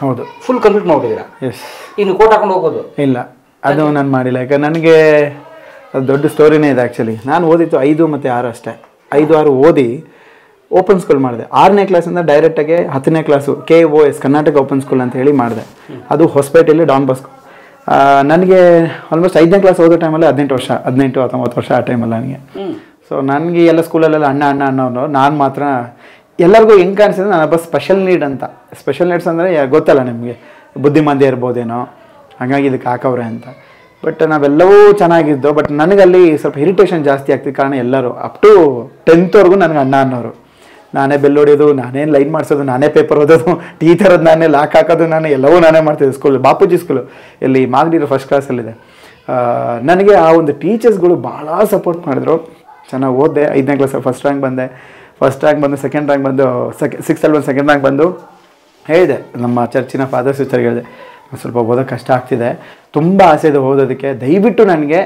ಹೌದು, ಫುಲ್ ಕಂಪ್ಲೀಟ್ ಮಾಡ್ಬಿಟ್ಟಿದ್ದೀರಾ? ಎಸ್. ಇನ್ನು ಕೋಟ್ ಹಾಕೊಂಡು ಹೋಗೋದು? ಇಲ್ಲ, ಅದು ನಾನು ಮಾಡಿಲ್ಲ. ಯಾಕಂದ್ರೆ ನನಗೆ ಅದು ದೊಡ್ಡ ಸ್ಟೋರಿನೇ ಇದೆ ಆ್ಯಕ್ಚುಲಿ. ನಾನು ಓದಿತ್ತು 5 ಮತ್ತು 6 ಅಷ್ಟೇ. 5-6 ಓದಿ ಓಪನ್ ಸ್ಕೂಲ್ ಮಾಡಿದೆ. 6ನೇ ಕ್ಲಾಸಿಂದ ಡೈರೆಕ್ಟಾಗಿ 10ನೇ class KOS Karnataka open school ಅಂತ ಹೇಳಿ ಮಾಡಿದೆ. ಅದು ಹೊಸಪೇಟೆಯಲ್ಲಿ ಡಾನ್ ಬಾಸ್ಕೋ. ನನಗೆ ಆಲ್ಮೋಸ್ಟ್ 5ನೇ ಕ್ಲಾಸ್ ಓದೋ ಟೈಮಲ್ಲಿ 18-19 ವರ್ಷ ಆ ಟೈಮಲ್ಲಿ ನನಗೆ. ಸೊ ನನಗೆ ಎಲ್ಲ ಸ್ಕೂಲಲ್ಲೆಲ್ಲ ಅಣ್ಣ ಅನ್ನೋರು. ನಾನು ಮಾತ್ರ ಎಲ್ಲರಿಗೂ ಹೆಂಗೆ ಕಾಣಿಸಿದ್ರೆ ನಾನೊಬ್ಬ ಸ್ಪೆಷಲ್ ನೀಡ್ ಅಂತ. ಸ್ಪೆಷಲ್ ನೀಡ್ಸ್ ಅಂದರೆ ಗೊತ್ತಲ್ಲ ನಿಮಗೆ, ಬುದ್ಧಿಮಾಂದ್ಯ ಇರ್ಬೋದೇನೋ, ಹಾಗಾಗಿ ಇದಕ್ಕೆ ಹಾಕವ್ರೆ ಅಂತ. ಬಟ್ ನಾವೆಲ್ಲವೂ ಚೆನ್ನಾಗಿದ್ದು. ಬಟ್ ನನಗಲ್ಲಿ ಸ್ವಲ್ಪ ಇರಿಟೇಷನ್ ಜಾಸ್ತಿ ಆಗ್ತಿದ್ದ ಕಾರಣ ಎಲ್ಲರೂ ಅಪ್ ಟು 10th ನನಗೆ ಅಣ್ಣ ಅನ್ನೋರು. ನಾನೇ ಬೆಲ್ ಹೊಡಿಯೋದು, ನಾನೇ ಲೈನ್ ಮಾಡಿಸೋದು, ನಾನೇ ಪೇಪರ್ ಓದೋದು, ಟೀ ಥರದ್ದು ನಾನೇ ಲಾಕ್ ಹಾಕೋದು, ನಾನೇ ಎಲ್ಲವೂ ನಾನೇ ಮಾಡ್ತಿದ್ದೆ. ಸ್ಕೂಲ್ ಬಾಪೂಜಿ ಸ್ಕೂಲು ಇಲ್ಲಿ ಮಾಗಡಿರೋ ಫಸ್ಟ್ ಕ್ಲಾಸಲ್ಲಿದೆ. ನನಗೆ ಆ ಒಂದು ಟೀಚರ್ಸ್ಗಳು ಭಾಳ ಸಪೋರ್ಟ್ ಮಾಡಿದ್ರು. ಚೆನ್ನಾಗಿ ಓದಿದೆ. 5ನೇ ಕ್ಲಾಸಲ್ಲಿ ಫಸ್ಟ್ ರ್ಯಾಂಕ್ ಬಂದು ಸೆಕೆಂಡ್ ರ್ಯಾಂಕ್ ಬಂದು 6th ಸೆಕೆಂಡ್ ರ್ಯಾಂಕ್ ಬಂದು ಹೇಳಿದೆ ನಮ್ಮ ಚರ್ಚಿನ ಫಾದರ್ ಸಿಸ್ಟರ್ಗೆ ಹೇಳಿದೆ, ಸ್ವಲ್ಪ ಓದೋಕ್ಕೆ ಕಷ್ಟ ಆಗ್ತಿದೆ, ತುಂಬ ಆಸೆ ಇದೆ ಓದೋದಕ್ಕೆ, ದಯವಿಟ್ಟು ನನಗೆ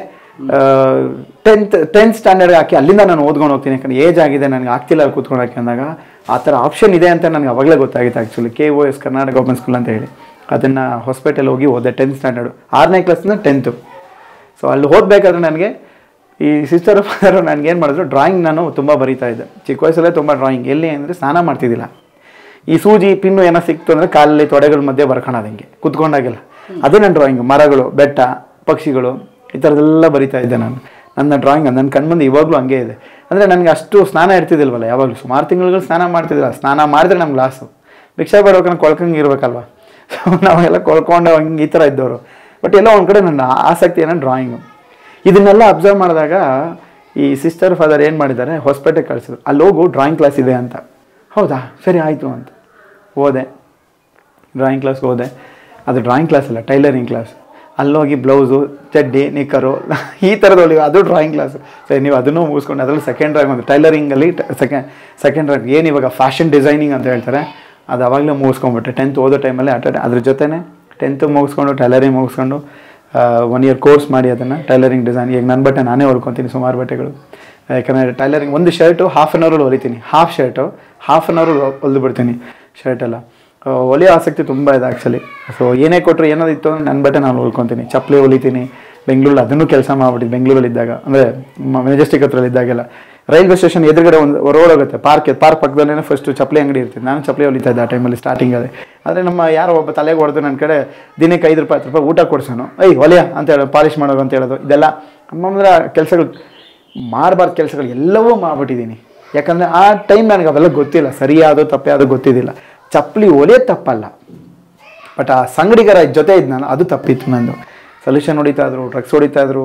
10th ಸ್ಟ್ಯಾಂಡರ್ಡ್ ಹಾಕಿ ಅಲ್ಲಿಂದ ನಾನು ಓದ್ಕೊಂಡು ಹೋಗ್ತೀನಿ, ಯಾಕಂದರೆ ಏಜ್ ಆಗಿದೆ, ನನಗೆ ಆಗ್ತಿಲ್ಲ ಅಲ್ಲಿ ಕೂತ್ಕೊಂಡು ಅಂದಾಗ ಆ ಥರ ಆಪ್ಷನ್ ಇದೆ ಅಂತ ನನಗೆ ಅವಾಗಲೇ ಗೊತ್ತಾಗಿತ್ತು actually. KOS Karnataka open school ಅಂತ ಹೇಳಿ ಅದನ್ನು ಹೊಸಪೇಟೆಯಲ್ಲಿ ಹೋಗಿ ಓದಿದೆ 10th ಸ್ಟ್ಯಾಂಡರ್ಡು. 6ನೇ ಕ್ಲಾಸಿಂದ 10th. ಸೊ ಅಲ್ಲಿ ಓದಬೇಕಾದ್ರೆ ನನಗೆ ಈ ಸಿಸ್ಟರ್ ಫಾದರು ನನಗೇನು ಮಾಡಿದ್ರು, ಡ್ರಾಯಿಂಗ್ ನಾನು ತುಂಬ ಬರೀತಾ ಇದ್ದೆ. ಚಿಕ್ಕ ವಯಸ್ಸಲ್ಲೇ ತುಂಬ ಡ್ರಾಯಿಂಗ್. ಎಲ್ಲಿ ಅಂದರೆ ಸ್ನಾನ ಮಾಡ್ತಿದ್ದಿಲ್ಲ, ಈ ಸೂಜಿ ಪಿನ್ನು ಏನೋ ಸಿಕ್ತು ಅಂದರೆ ಕಾಲಲ್ಲಿ ತೊಡೆಗಳ ಮಧ್ಯೆ ಬರ್ಕೊಳ್ಳೋದು ಹಿಂಗೆ ಕೂತ್ಕೊಂಡಾಗೆಲ್ಲ. ಅದೇ ನನ್ನ ಡ್ರಾಯಿಂಗು. ಮರಗಳು, ಬೆಟ್ಟ, ಪಕ್ಷಿಗಳು, ಈ ಥರದ್ದೆಲ್ಲ ಬರಿತಾ ಇದ್ದೆ ನಾನು. ನನ್ನ ಡ್ರಾಯಿಂಗ್ ನನ್ನ ಕಣ್ಮುಂದೆ ಇವಾಗಲೂ ಹಂಗೆ ಇದೆ. ಅಂದರೆ ನನಗೆ ಅಷ್ಟು ಸ್ನಾನ ಇರ್ತಿದ್ದಿಲ್ವಲ್ಲ, ಯಾವಾಗಲೂ ಸುಮಾರು ತಿಂಗಳು ಸ್ನಾನ ಮಾಡ್ತಿದ್ದಿಲ್ಲ. ಸ್ನಾನ ಮಾಡಿದ್ರೆ ನಮ್ಗೆ ಲಾಸು. ಭಿಕ್ಷಾ ಬೇಡೋಕೆ ಕೊಳ್ಕಂಗೆ ಇರಬೇಕಲ್ವ. ಸೊ ನಾವೆಲ್ಲ ಕೊಳ್ಕೊಂಡು ಹಂಗೆ ಈ ಥರ ಇದ್ದವರು. ಬಟ್ ಎಲ್ಲ ಒಂದು ಕಡೆ ನನ್ನ ಆಸಕ್ತಿ ಏನೋ ಡ್ರಾಯಿಂಗು. ಇದನ್ನೆಲ್ಲ ಅಬ್ಸರ್ವ್ ಮಾಡಿದಾಗ ಈ ಸಿಸ್ಟರ್ ಫಾದರ್ ಏನು ಮಾಡಿದ್ದಾರೆ, ಹೊಸಪೇಟೆಗೆ ಕಳಿಸಿದ್ರು, ಅಲ್ಲಿ ಹೋಗು ಡ್ರಾಯಿಂಗ್ ಕ್ಲಾಸ್ ಇದೆ ಅಂತ. ಹೌದಾ, ಸರಿ ಆಯಿತು ಅಂತ ಹೋದೆ. ಡ್ರಾಯಿಂಗ್ ಕ್ಲಾಸ್ಗೆ ಹೋದೆ. ಅದು ಡ್ರಾಯಿಂಗ್ ಕ್ಲಾಸ್ ಅಲ್ಲ, ಟೈಲರಿಂಗ್ ಕ್ಲಾಸ್. ಅಲ್ಲೋಗಿ ಬ್ಲೌಸು, ಚಡ್ಡಿ, ನಿಕ್ಕರು ಈ ಥರದ್ದು ಹೊಲಿಗೆ, ಅದು ಡ್ರಾಯಿಂಗ್ ಕ್ಲಾಸು. ಸರಿ, ನೀವು ಅದನ್ನು ಮುಗಿಸ್ಕೊಂಡು ಅದರಲ್ಲಿ ಸೆಕೆಂಡ್ ರ್ಯಾಂಕ್ ಬಂದು ಟೈಲರಿಂಗಲ್ಲಿ ಸೆಕೆಂಡ್ ರ್ಯಾಂಕ್. ಏನು ಇವಾಗ ಫ್ಯಾಷನ್ ಡಿಸೈನಿಂಗ್ ಅಂತ ಹೇಳ್ತಾರೆ, ಅದು ಅವಾಗಲೇ ಮುಗಿಸ್ಕೊಂಡ್ಬಿಟ್ಟೆ 10th ಓದೋ ಟೈಮಲ್ಲಿ. ಅದ್ರ ಜೊತೆನೇ 10th ಮುಗಿಸ್ಕೊಂಡು ಟೈಲರಿಂಗ್ ಮುಗಿಸ್ಕೊಂಡು 1 year ಕೋರ್ಸ್ ಮಾಡಿ ಅದನ್ನು ಟೈಲರಿಂಗ್ ಡಿಸೈನ್. ಈಗ ನನ್ನ ಬಟ್ಟೆ ನಾನೇ ಹೊಲ್ಕೊತೀನಿ, ಸುಮಾರು ಬಟ್ಟೆಗಳು. ಯಾಕಂದರೆ ಟೈಲರಿಂಗ್ ಒಂದು ಶರ್ಟು 1/2 hour ಹೊಲಿತೀನಿ, ಹಾಫ್ ಶರ್ಟು 1/2 hour ಹೊಲಿದು ಬಿಡ್ತೀನಿ ಶರ್ಟೆಲ್ಲ. ಹೊಲಿಯೋ ಆಸಕ್ತಿ ತುಂಬ ಇದೆ ಆ್ಯಕ್ಚುಲಿ. ಸೊ ಏನೇ ಕೊಟ್ಟರು ಏನಾದಿತ್ತು ಅಂದರೆ ನನ್ನ ಬಟ್ಟೆ ನಾನು ಹೊಲ್ಕೊತೀನಿ. ಚಪ್ಪಲಿ ಹೊಲಿತೀನಿ. ಬೆಂಗಳೂರಲ್ಲಿ ಅದನ್ನು ಕೆಲಸ ಮಾಡ್ಬಿಟ್ಟಿದ್ದು. ಬೆಂಗಳೂರಲ್ಲಿದ್ದಾಗ ಅಂದರೆ ಮೆಜೆಸ್ಟಿಕ್ ಹತ್ರಲ್ಲಿದ್ದಾಗೆಲ್ಲ ರೈಲ್ವೆ ಸ್ಟೇಷನ್ ಎದುರುಗಡೆ ಒಂದು ರೋಡ್ ಹೋಗುತ್ತೆ, ಪಾರ್ಕ್ ಪಕ್ಕದಲ್ಲೇ ಫಸ್ಟು ಚಪ್ಪಲಿ ಅಂಗಡಿ ಇರ್ತೀನಿ. ನಾನು ಚಪ್ಪಲಿ ಹೊಲಿತಾ ಇದ್ದೆ ಆ ಟೈಮಲ್ಲಿ ಸ್ಟಾರ್ಟಿಂಗಲ್ಲಿ. ಆದರೆ ನಮ್ಮ ಯಾರೋ ಒಬ್ಬ ತಲೆಗೆ ಹೊಡೆದು ನನ್ನ ಕಡೆ ದಿನಕ್ಕೆ 5 ರೂಪಾಯಿ 10 ರೂಪಾಯಿ ಊಟ ಕೊಡ್ಸೋನು, ಹೊಲಿಯ ಅಂತ ಹೇಳೋದು, ಪಾಲಿಷ್ ಮಾಡೋದು ಅಂತ ಹೇಳೋದು. ಇದೆಲ್ಲ ಅಮ್ಮಂದ್ರೆ ಕೆಲಸಗಳು, ಮಾಡಬಾರ್ದು ಕೆಲಸಗಳು ಎಲ್ಲವೂ ಮಾಡಿಬಿಟ್ಟಿದ್ದೀನಿ. ಯಾಕಂದರೆ ಆ ಟೈಮ್ ನನಗೆ ಅವೆಲ್ಲ ಗೊತ್ತಿಲ್ಲ, ಸರಿಯಾದೋ ತಪ್ಪೇ ಅದು ಗೊತ್ತಿದ್ದಿಲ್ಲ. ಚಪ್ಪಲಿ ಹೊಲಿಯೋದು ತಪ್ಪಲ್ಲ, ಬಟ್ ಆ ಸಂಗಡಿಗರ ಜೊತೆ ಇದ್ದು ನಾನು, ಅದು ತಪ್ಪಿತ್ತು ನಂದು. ಸೊಲ್ಯೂಷನ್ ಹೊಡಿತಾ ಇದ್ರು, ಡ್ರಗ್ಸ್ ಹೊಡಿತಾ ಇದ್ರು.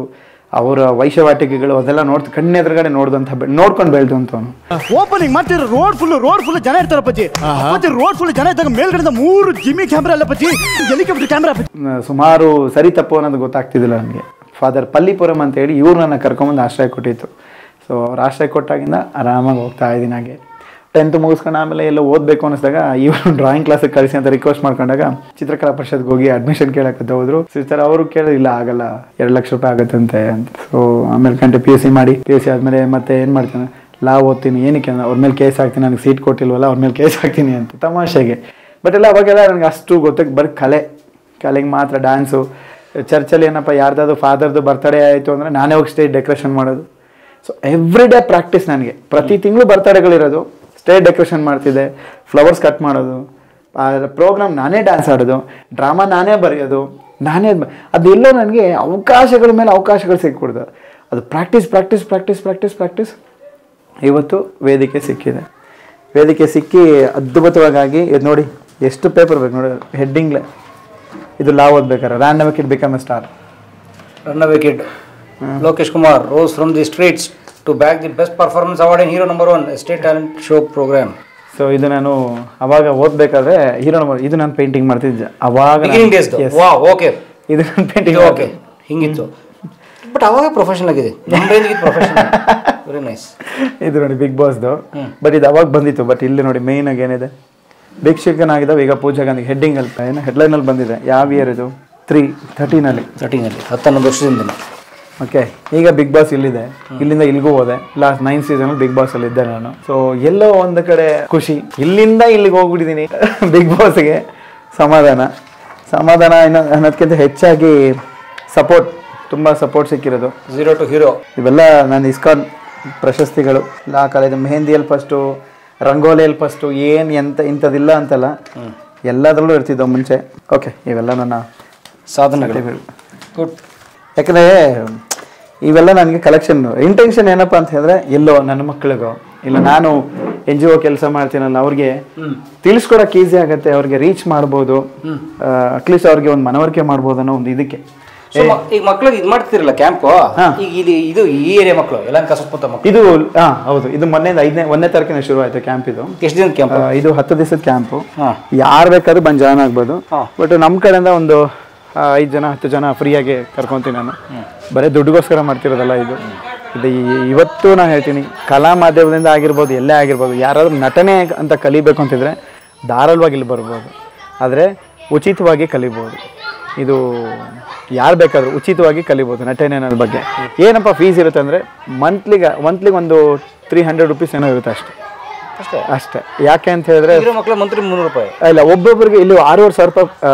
ಅವರ ವೈಶವಾಟಿಕೆಗಳು ಅದೆಲ್ಲ ಕಣ್ಣು ಎದುರುಗಡೆ ನೋಡ್ಕೊಂಡು ಬೆಳೆದಂಥವನು. ಓಪನಿಂಗ್ ಮಾಡ್ತಿರೋ ರೋಡ್ ಫುಲ್ ಜನ ಇರ್ತಾರ ಪಜ್ಜಿ. ಮತ್ತೆ ರೋಡ್ ಫುಲ್ ಜನ ಇದ್ದಾಗ ಮೇಲ್ಗಡೆ 3 ಜಿಮ್ಮಿ ಕ್ಯಾಮ್ರಾ ಅಲ್ಲ ಪಜ್ಜಿ, ಹೆಲಿಕಾಪ್ಟರ್ ಕ್ಯಾಮ್ರಾ. ಸುಮಾರು ಸರಿ ತಪ್ಪು ಅನ್ನೋದು ಗೊತ್ತಾಗ್ತಿದ್ದಿಲ್ಲ ನನಗೆ. ಫಾದರ್ ಪಲ್ಲಿಪುರಂ ಅಂತ ಹೇಳಿ ಇವ್ರು ನನ್ನ ಕರ್ಕೊಂಬಂದು ಆಶ್ರಯ ಕೊಟ್ಟಿತ್ತು. ಸೊ ಅವ್ರು ಆಶ್ರಯ ಕೊಟ್ಟಾಗಿಂದ ಆರಾಮಾಗಿ ಹೋಗ್ತಾ ಇದ್ದೀನಿ. ಹಾಗೆ 10th ಮುಗಿಸ್ಕೊಂಡು ಆಮೇಲೆ ಎಲ್ಲ ಓದಬೇಕು ಅನ್ನಿಸಿದಾಗ ಇವರು ಡ್ರಾಯಿಂಗ್ ಕ್ಲಾಸಿಗೆ ಕಳಿಸಿ ಅಂತ ರಿಕ್ವೆಸ್ಟ್ ಮಾಡ್ಕೊಂಡಾಗ ಚಿತ್ರಕಲಾ ಪರಿಷತ್ಗೆ ಹೋಗಿ ಅಡ್ಮಿಷನ್ ಕೇಳಕ್ಕೆ ಹೋದ್ರು. ಸಿಸ್ಟರ್ ಅವರು ಕೇಳಿಲ್ಲ, ಆಗಲ್ಲ, 2 ಲಕ್ಷ ರೂಪಾಯಿ ಆಗುತ್ತಂತೆ ಅಂತ. ಸೊ ಆಮೇಲೆ ಕಂಡೆ PUC ಮಾಡಿ, PUC ಆದಮೇಲೆ ಮತ್ತೆ ಏನು ಮಾಡ್ತೀನಿ, ಲಾ ಓದ್ತೀನಿ. ಏನಕ್ಕೆ ಅವ್ರ ಮೇಲೆ ಕೇಸ್ ಹಾಕ್ತೀನಿ, ನನಗೆ ಸೀಟ್ ಕೊಟ್ಟಿಲ್ವಲ್ಲ ಅವ್ರ ಮೇಲೆ ಕೇಸ್ ಹಾಕ್ತೀನಿ ಅಂತ ತಮಾಷೆಗೆ. ಬಟ್ ಎಲ್ಲ ಅವಾಗೆಲ್ಲ ನನಗೆ ಅಷ್ಟು ಗೊತ್ತಾಗ ಬರೀ ಕಲೆಗೆ ಮಾತ್ರ. ಡ್ಯಾನ್ಸು, ಚರ್ಚಲ್ಲಿ ಏನಪ್ಪ ಯಾರ್ದಾದ್ರು ಫಾದರ್ದು ಬರ್ತಡೇ ಆಯಿತು ಅಂದರೆ ನಾನೇ ಹೋಗಿ ಸ್ಟೇಜ್ ಡೆಕೋರೇಷನ್ ಮಾಡೋದು. ಸೊ ಎವ್ರಿ ಡೇ ಪ್ರಾಕ್ಟೀಸ್ ನನಗೆ. ಪ್ರತಿ ತಿಂಗಳು ಬರ್ತಡೇಗಳಿರೋದು, ಸ್ಟೇಜ್ ಡೆಕೋರೇಷನ್ ಮಾಡ್ತಿದ್ದೆ, ಫ್ಲವರ್ಸ್ ಕಟ್ ಮಾಡೋದು, ಪ್ರೋಗ್ರಾಮ್ ನಾನೇ ಡ್ಯಾನ್ಸ್ ಆಡೋದು, ಡ್ರಾಮಾ ನಾನೇ ಬರೆಯೋದು, ಅದೆಲ್ಲ ನನಗೆ ಅವಕಾಶಗಳ ಮೇಲೆ ಅವಕಾಶಗಳು ಸಿಕ್ಬಿಡ್ದು. ಅದು ಪ್ರಾಕ್ಟೀಸ್. ಇವತ್ತು ವೇದಿಕೆ ಸಿಕ್ಕಿದೆ. ವೇದಿಕೆ ಸಿಕ್ಕಿ ಅದ್ಭುತವಾಗಿ ಇದು ನೋಡಿ ಎಷ್ಟು ಪೇಪರ್ ಬೇಕು ನೋಡಿ. ಹೆಡ್ಡಿಂಗ್ಲೆ ಇದು ಲಾ ಓದ್ಬೇಕಾರೆ random kid become a star. Runaway kid Lokesh Kumar rose from the streets to bag the best performance award in hero number 1 state talent show programme. So ಇದು ನಾನು ಅವಾಗ ಓದ್ಬೇಕಾದ್ರೆ ಹೀರೋ ನಂಬರ್ ಇದು ನಾನು ಪೇಂಟಿಂಗ್ ಮಾಡ್ತಿದ್ದೆ ಅವಾಗ. ಓಕೆ, ಇದು ನಾನು ಪೇಂಟಿಂಗ್ ಓಕೆ ಹಿಂಗಿತ್ತು. ಬಟ್ ಅವಾಗ ಪ್ರೊಫೆಷನಲ್ ಆಗಿದೆ, ನಮ್ಮ ರೇಂಜ್ಗೆ ಪ್ರೊಫೆಷನಲ್. Very nice. ಇದು ನೋಡಿ ಬಿಗ್ ಬಾಸ್ದು. ಬಟ್ ಇದು ಅವಾಗ ಬಂದಿತ್ತು. ಬಟ್ ಇಲ್ಲಿ ನೋಡಿ ಮೇಯ್ನ್ ಆಗಿ ಏನಿದೆ, ಭಿಕ್ಷಕನಾಗಿದ್ದಾವೆ ಈಗ ಪೂಜಾ ಗಾಂಧಿ ಹೆಡ್ಡಿಂಗ್ ಅಲ್ಲಿ ಏನು ಹೆಡ್ಲೈನಲ್ಲಿ ಬಂದಿದೆ. ಯಾವ ಇಯರ್ ಇದು? 13ನಲ್ಲಿ 11 ವರ್ಷದಿಂದ. ಓಕೆ, ಈಗ ಬಿಗ್ ಬಾಸ್ ಇಲ್ಲಿದೆ. ಇಲ್ಲಿಂದ ಇಲ್ಲಿಗೂ ಹೋದೆ. ಲಾಸ್ಟ್ 9 ಸೀಸನಲ್ಲಿ ಬಿಗ್ ಬಾಸ್ ಅಲ್ಲಿ ಇದ್ದೆ ನಾನು. ಸೊ ಎಲ್ಲೋ ಒಂದು ಕಡೆ ಖುಷಿ, ಇಲ್ಲಿಂದ ಇಲ್ಲಿಗೆ ಹೋಗ್ಬಿಟ್ಟಿದ್ದೀನಿ. ಬಿಗ್ ಬಾಸ್ಗೆ ಸಮಾಧಾನ ಅನ್ನೋದಕ್ಕಿಂತ ಹೆಚ್ಚಾಗಿ ಸಪೋರ್ಟ್, ತುಂಬ ಸಪೋರ್ಟ್ ಸಿಕ್ಕಿರೋದು. 0 to hero ಇವೆಲ್ಲ ನನ್ನ ಇಸ್ಕಾನ್ ಪ್ರಶಸ್ತಿಗಳು. ಲಾ ಕಾಲೇಜ್ ಮೆಹಂದಿಯಲ್ಲಿ ಫಸ್ಟು, ರಂಗೋಲಿಯಲ್ಲಿ ಫಸ್ಟು, ಇಂಥದ್ದಿಲ್ಲ ಅಂತಲ್ಲ, ಎಲ್ಲದರಲ್ಲೂ ಇರ್ತಿದ್ದವು ಮುಂಚೆ. ಓಕೆ, ಇವೆಲ್ಲ ನನ್ನ ಸಾಧನೆಗಳು. ಗುಡ್. ಯಾಕಂದರೆ ಇವೆಲ್ಲ ನನಗೆ ಕಲೆಕ್ಷನ್. ಇಂಟೆನ್ಷನ್ ಏನಪ್ಪ ಅಂತ ಹೇಳಿದ್ರೆ, ಎಲ್ಲೋ ನನ್ನ ಮಕ್ಕಳಿಗೋ ಇಲ್ಲ ನಾನು NGO ಕೆಲಸ ಮಾಡ್ತೀನಲ್ಲ ಅವ್ರಿಗೆ ತಿಳಿಸ್ಕೊಡಕ್ಕೆ ಈಸಿ ಆಗುತ್ತೆ, ಅವ್ರಿಗೆ ರೀಚ್ ಮಾಡ್ಬೋದು, ಅಟ್ಲೀಸ್ಟ್ ಅವ್ರಿಗೆ ಒಂದು ಮನವರಿಕೆ ಮಾಡ್ಬೋದು ಅನ್ನೋ ಒಂದು ಇದಕ್ಕೆ. ಈಗ ಮಕ್ಳಿಗೆ ಇದು ಮಾಡ್ತಿರಲ್ಲ ಕ್ಯಾಂಪು, ಈಗ ಇದು ಈ ಏರಿಯಾ ಮಕ್ಕಳು ಯಲಹಂಕ ಸುತ್ತಮುತ್ತ ಮಕ್ಕಳು ಇದು ಹೌದು. ಇದು ಮೊನ್ನೆಯಿಂದ 1ನೇ ತಾರೀಕಿನ ಶುರು ಆಯ್ತು ಕ್ಯಾಂಪ್. ಇದು ಎಷ್ಟು ದಿನದ ಕ್ಯಾಂಪ್? ಇದು 10 ದಿವಸದ ಕ್ಯಾಂಪು. ಯಾರು ಬೇಕಾದ್ರೂ ಬಂದು ಜಾಯ್ನ್ ಆಗ್ಬೋದು. ಬಟ್ ನಮ್ಮ ಕಡೆಯಿಂದ ಒಂದು 5 ಜನ 10 ಜನ ಫ್ರೀಯಾಗಿ ಕರ್ಕೊತೀನಿ ನಾನು. ಬರೀ ದುಡ್ಡುಗೋಸ್ಕರ ಮಾಡ್ತಿರೋದಲ್ಲ ಇದು. ಇವತ್ತು ನಾನು ಹೇಳ್ತೀನಿ, ಕಲಾ ಮಾಧ್ಯಮದಿಂದ ಆಗಿರ್ಬೋದು, ಎಲ್ಲೇ ಆಗಿರ್ಬೋದು, ಯಾರಾದ್ರೂ ನಟನೆ ಅಂತ ಕಲಿಬೇಕು ಅಂತಿದ್ರೆ ಧಾರಾಳವಾಗಿ ಇಲ್ಲಿ ಬರ್ಬೋದು. ಆದರೆ ಉಚಿತವಾಗಿ ಕಲಿಬೋದು. ಇದು ಯಾರು ಬೇಕಾದರೂ ಉಚಿತವಾಗಿ ಕಲಿಬೋದು ನಟನೆ ಅನ್ನೋದ್ರ ಬಗ್ಗೆ. ಏನಪ್ಪ ಫೀಸ್ ಇರುತ್ತೆ ಅಂದರೆ ಮಂತ್ಲಿಗೆ ಒಂದು 300 ರುಪೀಸ್ ಏನೋ ಇರುತ್ತೆ ಅಷ್ಟೇ. ಯಾಕೆ ಅಂತ ಹೇಳಿದ್ರೆ ಮಕ್ಕಳು ಮಂತ್ಲಿ 300 ರೂಪಾಯಿ ಇಲ್ಲ, ಒಬ್ಬೊಬ್ಬರಿಗೆ ಇಲ್ಲಿ 6,500 ರೂಪಾಯಿ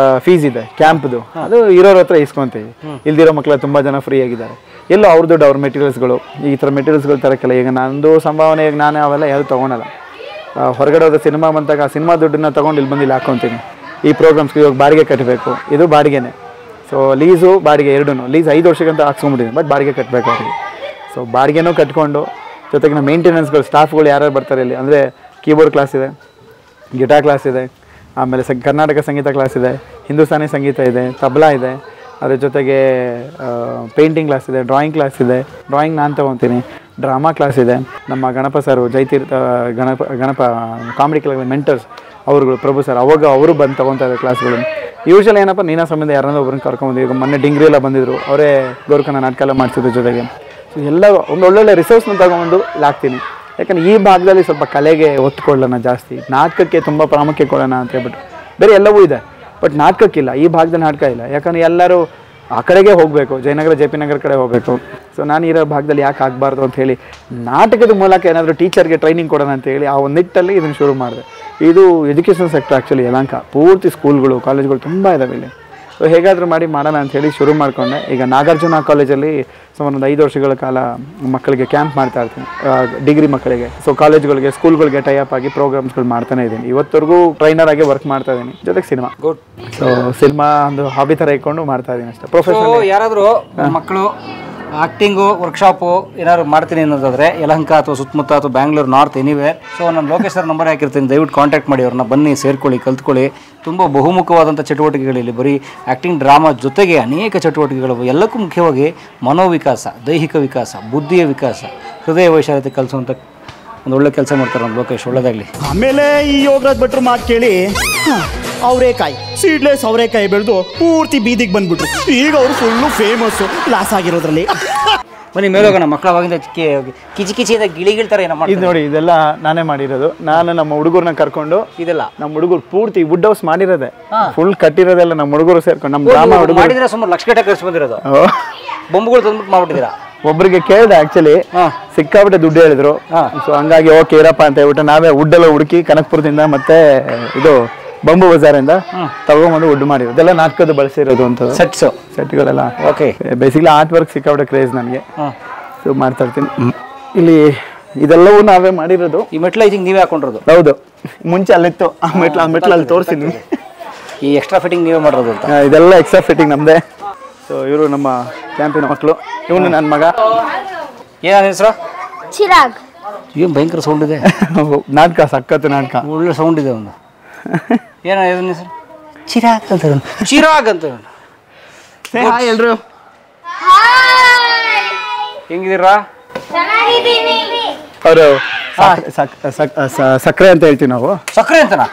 ಫೀಸ್ ಇದೆ ಕ್ಯಾಂಪ್ದು. ಅದು ಇರೋರ ಹತ್ರ ಇಸ್ಕೊಂತೀವಿ. ಇಲ್ದಿರೋ ಮಕ್ಕಳು ತುಂಬ ಜನ ಫ್ರೀ ಆಗಿದ್ದಾರೆ. ಎಲ್ಲೋ ಅವ್ರ ದುಡ್ಡು, ಅವ್ರ ಮೆಟೀರಿಯಲ್ಸ್ಗಳು, ಈ ಥರ ಮೆಟೀರಿಯಲ್ಸ್ಗಳು ತರೋಕ್ಕೆಲ್ಲ. ಈಗ ನಂದು ಸಂಭಾವನೆ, ಈಗ ನಾನೇ ಅವೆಲ್ಲ ಯಾರು ತೊಗೊಳಲ್ಲ. ಹೊರಗಡೆ ಹೋದ ಸಿನಿಮಾ ಬಂದಾಗ ಆ ಸಿನಿಮಾ ದುಡ್ಡನ್ನ ತೊಗೊಂಡು ಇಲ್ಲಿ ಬಂದು ಇಲ್ಲಿ ಹಾಕ್ಕೊತೀನಿ. ಈ ಪ್ರೋಗ್ರಾಮ್ಸ್ಗೆ ಇವಾಗ ಬಾಡಿಗೆ ಕಟ್ಟಬೇಕು, ಇದು ಬಾಡಿಗೆನೇ. ಸೊ ಲೀಸು ಬಾಡಿಗೆ ಎರಡೂ. ಲೀಸ್ 5 ವರ್ಷಕ್ಕಂತ ಹಾಕ್ಸ್ಕೊಂಡ್ಬಿಟ್ಟಿದ್ದೀನಿ, ಬಟ್ ಬಾಡಿಗೆ ಕಟ್ಟಬೇಕು ಅವ್ರಿಗೆ. ಸೊ ಬಾಡಿಗೆನೂ ಕಟ್ಕೊಂಡು ಜೊತೆಗೆ ನಮ್ಮ ಮೇಂಟೆನೆನ್ಸ್ಗಳು, ಸ್ಟಾಫ್ಗಳು ಯಾರ್ಯಾರು ಬರ್ತಾರೆ ಇಲ್ಲಿ ಅಂದರೆ ಕೀಬೋರ್ಡ್ ಕ್ಲಾಸ್ ಇದೆ, ಗಿಟಾರ್ ಕ್ಲಾಸ್ ಇದೆ, ಆಮೇಲೆ ಕರ್ನಾಟಕ ಸಂಗೀತ ಕ್ಲಾಸ್ ಇದೆ, ಹಿಂದೂಸ್ತಾನಿ ಸಂಗೀತ ಇದೆ, ತಬಲಾ ಇದೆ, ಅದ್ರ ಜೊತೆಗೆ ಪೇಂಟಿಂಗ್ ಕ್ಲಾಸ್ ಇದೆ, ಡ್ರಾಯಿಂಗ್ ಕ್ಲಾಸ್ ಇದೆ. ಡ್ರಾಯಿಂಗ್ ನಾನು ತೊಗೊತೀನಿ. ಡ್ರಾಮಾ ಕ್ಲಾಸ್ ಇದೆ. ನಮ್ಮ Ganapa sir, Jaitirtha Ganapa comedy class mentors ಅವ್ರುಗಳು, ಪ್ರಭು ಸರ್, ಅವಾಗ ಅವರು ಬಂದು ತೊಗೊತಾ ಇದ್ದಾರೆ ಕ್ಲಾಸ್ಗಳು. ಯೂಶ್ವಲಿ ಏನಪ್ಪ ನೀನಾ ಸಂಬಂಧ ಯಾರನ್ನ ಒಬ್ಬರನ್ನ ಕರ್ಕೊಂಬಂದು, ಈಗ ಮೊನ್ನೆ ಡಿಂಗ್ರಿ ಎಲ್ಲ ಬಂದಿದ್ರು, ಅವರೇ ಗೋರ್ಖನ ನಾಟಕ ಎಲ್ಲ ಮಾಡಿಸಿದ್ರು ಜೊತೆಗೆ. ಸೊ ಎಲ್ಲ ಒಂದು ಒಳ್ಳೊಳ್ಳೆ ರಿಸೋರ್ಸ್ನ ತಗೊಂಡು ಹಾಕ್ತೀನಿ. ಯಾಕಂದರೆ ಈ ಭಾಗದಲ್ಲಿ ಸ್ವಲ್ಪ ಕಲೆಗೆ ಒತ್ತು ಕೊಡೋಣ ಜಾಸ್ತಿ, ನಾಟಕಕ್ಕೆ ತುಂಬ ಪ್ರಾಮುಖ್ಯ ಕೊಡೋಣ ಅಂತ ಹೇಳ್ಬಿಟ್ಟು. ಬೇರೆ ಎಲ್ಲವೂ ಇದೆ, ಬಟ್ ನಾಟಕಕ್ಕಿಲ್ಲ. ಈ ಭಾಗದಲ್ಲಿ ನಾಟಕ ಇಲ್ಲ. ಯಾಕಂದರೆ ಎಲ್ಲರೂ ಆ ಕಡೆಗೆ ಹೋಗಬೇಕು, ಜಯನಗರ JP ನಗರ ಕಡೆ ಹೋಗಬೇಕು. ಸೊ ನಾನು ಇರೋ ಭಾಗದಲ್ಲಿ ಯಾಕೆ ಆಗಬಾರ್ದು ಅಂತ ಹೇಳಿ ನಾಟಕದ ಮೂಲಕ ಏನಾದರೂ ಟೀಚರ್ಗೆ ಟ್ರೈನಿಂಗ್ ಕೊಡೋಣ ಅಂತ ಹೇಳಿ ಆ ಒಂದು ನಿಟ್ಟಲ್ಲಿ ಇದನ್ನು ಶುರು ಮಾಡಿದೆ. ಇದು ಎಜುಕೇಷನ್ ಸೆಕ್ಟರ್ ಆ್ಯಕ್ಚುಲಿ ಯಲಹಂಕ ಪೂರ್ತಿ ಸ್ಕೂಲ್ಗಳು, ಕಾಲೇಜ್ಗಳು ತುಂಬ ಇದ್ದಾವೆ ಇಲ್ಲಿ. ಸೊ ಹೇಗಾದರೂ ಮಾಡೋಣ ಅಂಥೇಳಿ ಶುರು ಮಾಡಿಕೊಂಡೆ. ಈಗ ನಾಗಾರ್ಜುನ ಕಾಲೇಜಲ್ಲಿ ಸುಮಾರು ಒಂದು 5 ವರ್ಷಗಳ ಕಾಲ ಮಕ್ಕಳಿಗೆ ಕ್ಯಾಂಪ್ ಮಾಡ್ತಾ ಇರ್ತೀನಿ, ಡಿಗ್ರಿ ಮಕ್ಕಳಿಗೆ. ಸೊ ಕಾಲೇಜ್ಗಳಿಗೆ, ಸ್ಕೂಲ್ಗಳಿಗೆ ಟೈಅಪ್ ಆಗಿ ಪ್ರೋಗ್ರಾಮ್ಸ್ಗಳು ಮಾಡ್ತಾನೆ ಇದ್ದೀನಿ. ಇವತ್ತರೆಗೂ ಟ್ರೈನರ್ ಆಗಿ ವರ್ಕ್ ಮಾಡ್ತಾ ಇದ್ದೀನಿ. ಜೊತೆಗೆ ಸಿನಿಮಾ. ಗುಡ್. ಸೊ ಸಿನಿಮಾ ಒಂದು ಹಾಬಿ ಥರ ಇಟ್ಕೊಂಡು ಮಾಡ್ತಾ ಇದ್ದೀನಿ ಅಷ್ಟೇ. ಪ್ರೊಫೆಷನಲ್. ಯಾರಾದರೂ ಮಕ್ಕಳು ಆ್ಯಕ್ಟಿಂಗು ವರ್ಕ್ಶಾಪು ಏನಾದ್ರು ಮಾಡ್ತೀನಿ ಅನ್ನೋದಾದರೆ ಯಲಹಂಕ ಅಥವಾ ಸುತ್ತಮುತ್ತ ಅಥವಾ ಬ್ಯಾಂಗ್ಳೂರು ನಾರ್ತ್ ಎನಿವೇರ್. ಸೊ ನಾನು ಲೋಕೇಶ್ ಸರ್ ನಂಬರ್ ಹಾಕಿರ್ತೀನಿ, ದಯವಿಟ್ಟು ಕಾಂಟ್ಯಾಕ್ಟ್ ಮಾಡಿ ಅವ್ರನ್ನ, ಬನ್ನಿ ಸೇರ್ಕೊಳ್ಳಿ, ಕಲ್ತ್ಕೊಳ್ಳಿ. ತುಂಬ ಬಹುಮುಖವಾದಂಥ ಚಟುವಟಿಕೆಗಳಿಲ್ಲಿ, ಬರೀ ಆ್ಯಕ್ಟಿಂಗ್ ಡ್ರಾಮಾ ಜೊತೆಗೆ ಅನೇಕ ಚಟುವಟಿಕೆಗಳು, ಎಲ್ಲಕ್ಕೂ ಮುಖ್ಯವಾಗಿ ಮನೋವಿಕಾಸ, ದೈಹಿಕ ವಿಕಾಸ, ಬುದ್ಧಿಯ ವಿಕಾಸ, ಹೃದಯ ವೈಶಾಲ್ಯತೆ ಕಲಿಸುವಂಥ ಒಂದು ಒಳ್ಳೆ ಕೆಲಸ ಮಾಡ್ತಾರೆ ನಮ್ಮ ಲೋಕೇಶ್. ಒಳ್ಳೆದಾಗಲಿ. ಆಮೇಲೆ ಈ ಯೋಗರಾಜ್ ಭಟ್ರು ಮಾತು ಕೇಳಿ ಅವರೇಕಾಯಿ, ಸೀಡ್ಲೆಸ್ ಅವರೇಕಾಯಿ ಬೆಳೆದು ಪೂರ್ತಿ ಬೀದಿಗೆ ಬಂದ್ಬಿಟ್ರು. ಈಗ ಅವರು ಫುಲ್ಲು ಫೇಮಸ್ಸು ಲಾಸ್ ಆಗಿರೋದ್ರಲ್ಲಿ. ಬನ್ನಿ ಮೇಲೋಗೋಣ. ಮಕ್ಕಳ ಅವಾಗಿಂದ ಕಿಚಿ ಕಿಚಿಯಿಂದ ಗಿಳಿಗಿಳ್ತಾರೆ ಏನೋ ಇದು ನೋಡಿ, ಇದೆಲ್ಲ ನಾನೇ ಮಾಡಿರೋದು. ನಾನು ನಮ್ಮ ಹುಡುಗರನ್ನ ಕರ್ಕೊಂಡು, ಇದೆಲ್ಲ ನಮ್ಮ ಹುಡುಗರು ಪೂರ್ತಿ ವುಡ್ ಹೌಸ್ ಮಾಡಿರೋದೆ, ಫುಲ್ ಕಟ್ಟಿರೋದೆಲ್ಲ ನಮ್ಮ ಹುಡುಗರು ಸೇರ್ಕೊಂಡು, ನಮ್ಮ ಗ್ರಾಮ ಹುಡುಗರು ಮಾಡಿದ್ರೆ ಸುಮಾರು ಲಕ್ಷ ಗಟ್ಟೆ ಖರ್ಚು ಬಂದಿರೋದು. ಬೊಂಬುಗಳು ತಂದ್ಬಿಟ್ಟು ಮಾಡ್ಬಿಟ್ಟಿದ್ದೀರಾ? ಒಬ್ರಿಗೆ ಕೇಳಿದೆ, ಆಕ್ಚುಲಿ ಸಿಕ್ಕಾಬಿಟ್ಟೆ ದುಡ್ಡು ಹೇಳಿದ್ರು. ಸೊ ಹಂಗಾಗಿ ಓಕೆ ಇರಪ್ಪ ಅಂತ ಹೇಳ್ಬಿಟ್ಟು ನಾವೇ ವುಡ್ ಎಲ್ಲ ಹುಡುಕಿ ಕನಕಪುರದಿಂದ ಮತ್ತೆ ಇದು ಬಂಬು ಬಜಾರಿಂದ ತಗೊಂಬಂದು ವುಡ್ ಮಾಡಿರೋದು. ಇದೆಲ್ಲ ನಾಟಕದ ಬಳಸಿರೋದು ಅಂತ ಸೆಟ್ಗಳೆಲ್ಲ. ಓಕೆ, ಬೇಸಿಕ್ಲಿ ಆರ್ಟ್ ವರ್ಕ್ ಸಿಕ್ಕಾಬಿಟ್ಟೆ ಕ್ರೇಜ್ ನನಗೆ. ಸೊ ಮಾಡ್ತಾ ಇರ್ತೀನಿ. ಇಲ್ಲಿ ಇದೆಲ್ಲವೂ ನಾವೇ ಮಾಡಿರೋದು. ಈ ಮೆಟ್ಲು ಐ ಥಿಂಕ್ ನೀವೇ ಹಾಕೊಂಡಿರೋದು? ಹೌದು, ಮುಂಚೆ ಅಲ್ಲಿತ್ತು ಆ ಮೆಟ್ಲು ಅಲ್ಲಿ ತೋರಿಸ್ತೀನಿ. ಈ ಎಕ್ಸ್ಟ್ರಾ ಫಿಟ್ಟಿಂಗ್ ನೀವೇ ಮಾಡಿರೋದು ಅಂತ? ಇದೆಲ್ಲ ಎಕ್ಸ್ಟ್ರಾ ಫಿಟ್ಟಿಂಗ್ ನಮ್ಮದೇ. ಸೊ ಇವರು ನಮ್ಮ ಕ್ಯಾಂಪಿನ ಮಕ್ಕಳು, ಇವನು ನನ್ನ ಮಗ. ಏನ ಹೆಸರು? ಚಿರಾಗ್. ಏನು ಭಯಂಕರ ಸೌಂಡ್ ಇದೆ. ನಾಟಕ, ಸಖತ್ತು ನಾಟಕ, ಒಳ್ಳೆ ಸೌಂಡ್ ಇದೆ ಒಂದು. ಏನ ಹೆಸರು? ಚಿರಾಗ್ ಅಂತ. ಚಿರಾಗ್ ಅಂತ. ಹಾಯ್ ಎಲ್ರು, ಹೆಂಗಿದ್ದೀರಾ? ಅವರು ಸಕ್ಕರೆ ಅಂತ ಹೇಳ್ತೀವಿ ನಾವು. ಸಕ್ಕರೆ ಅಂತನಾ?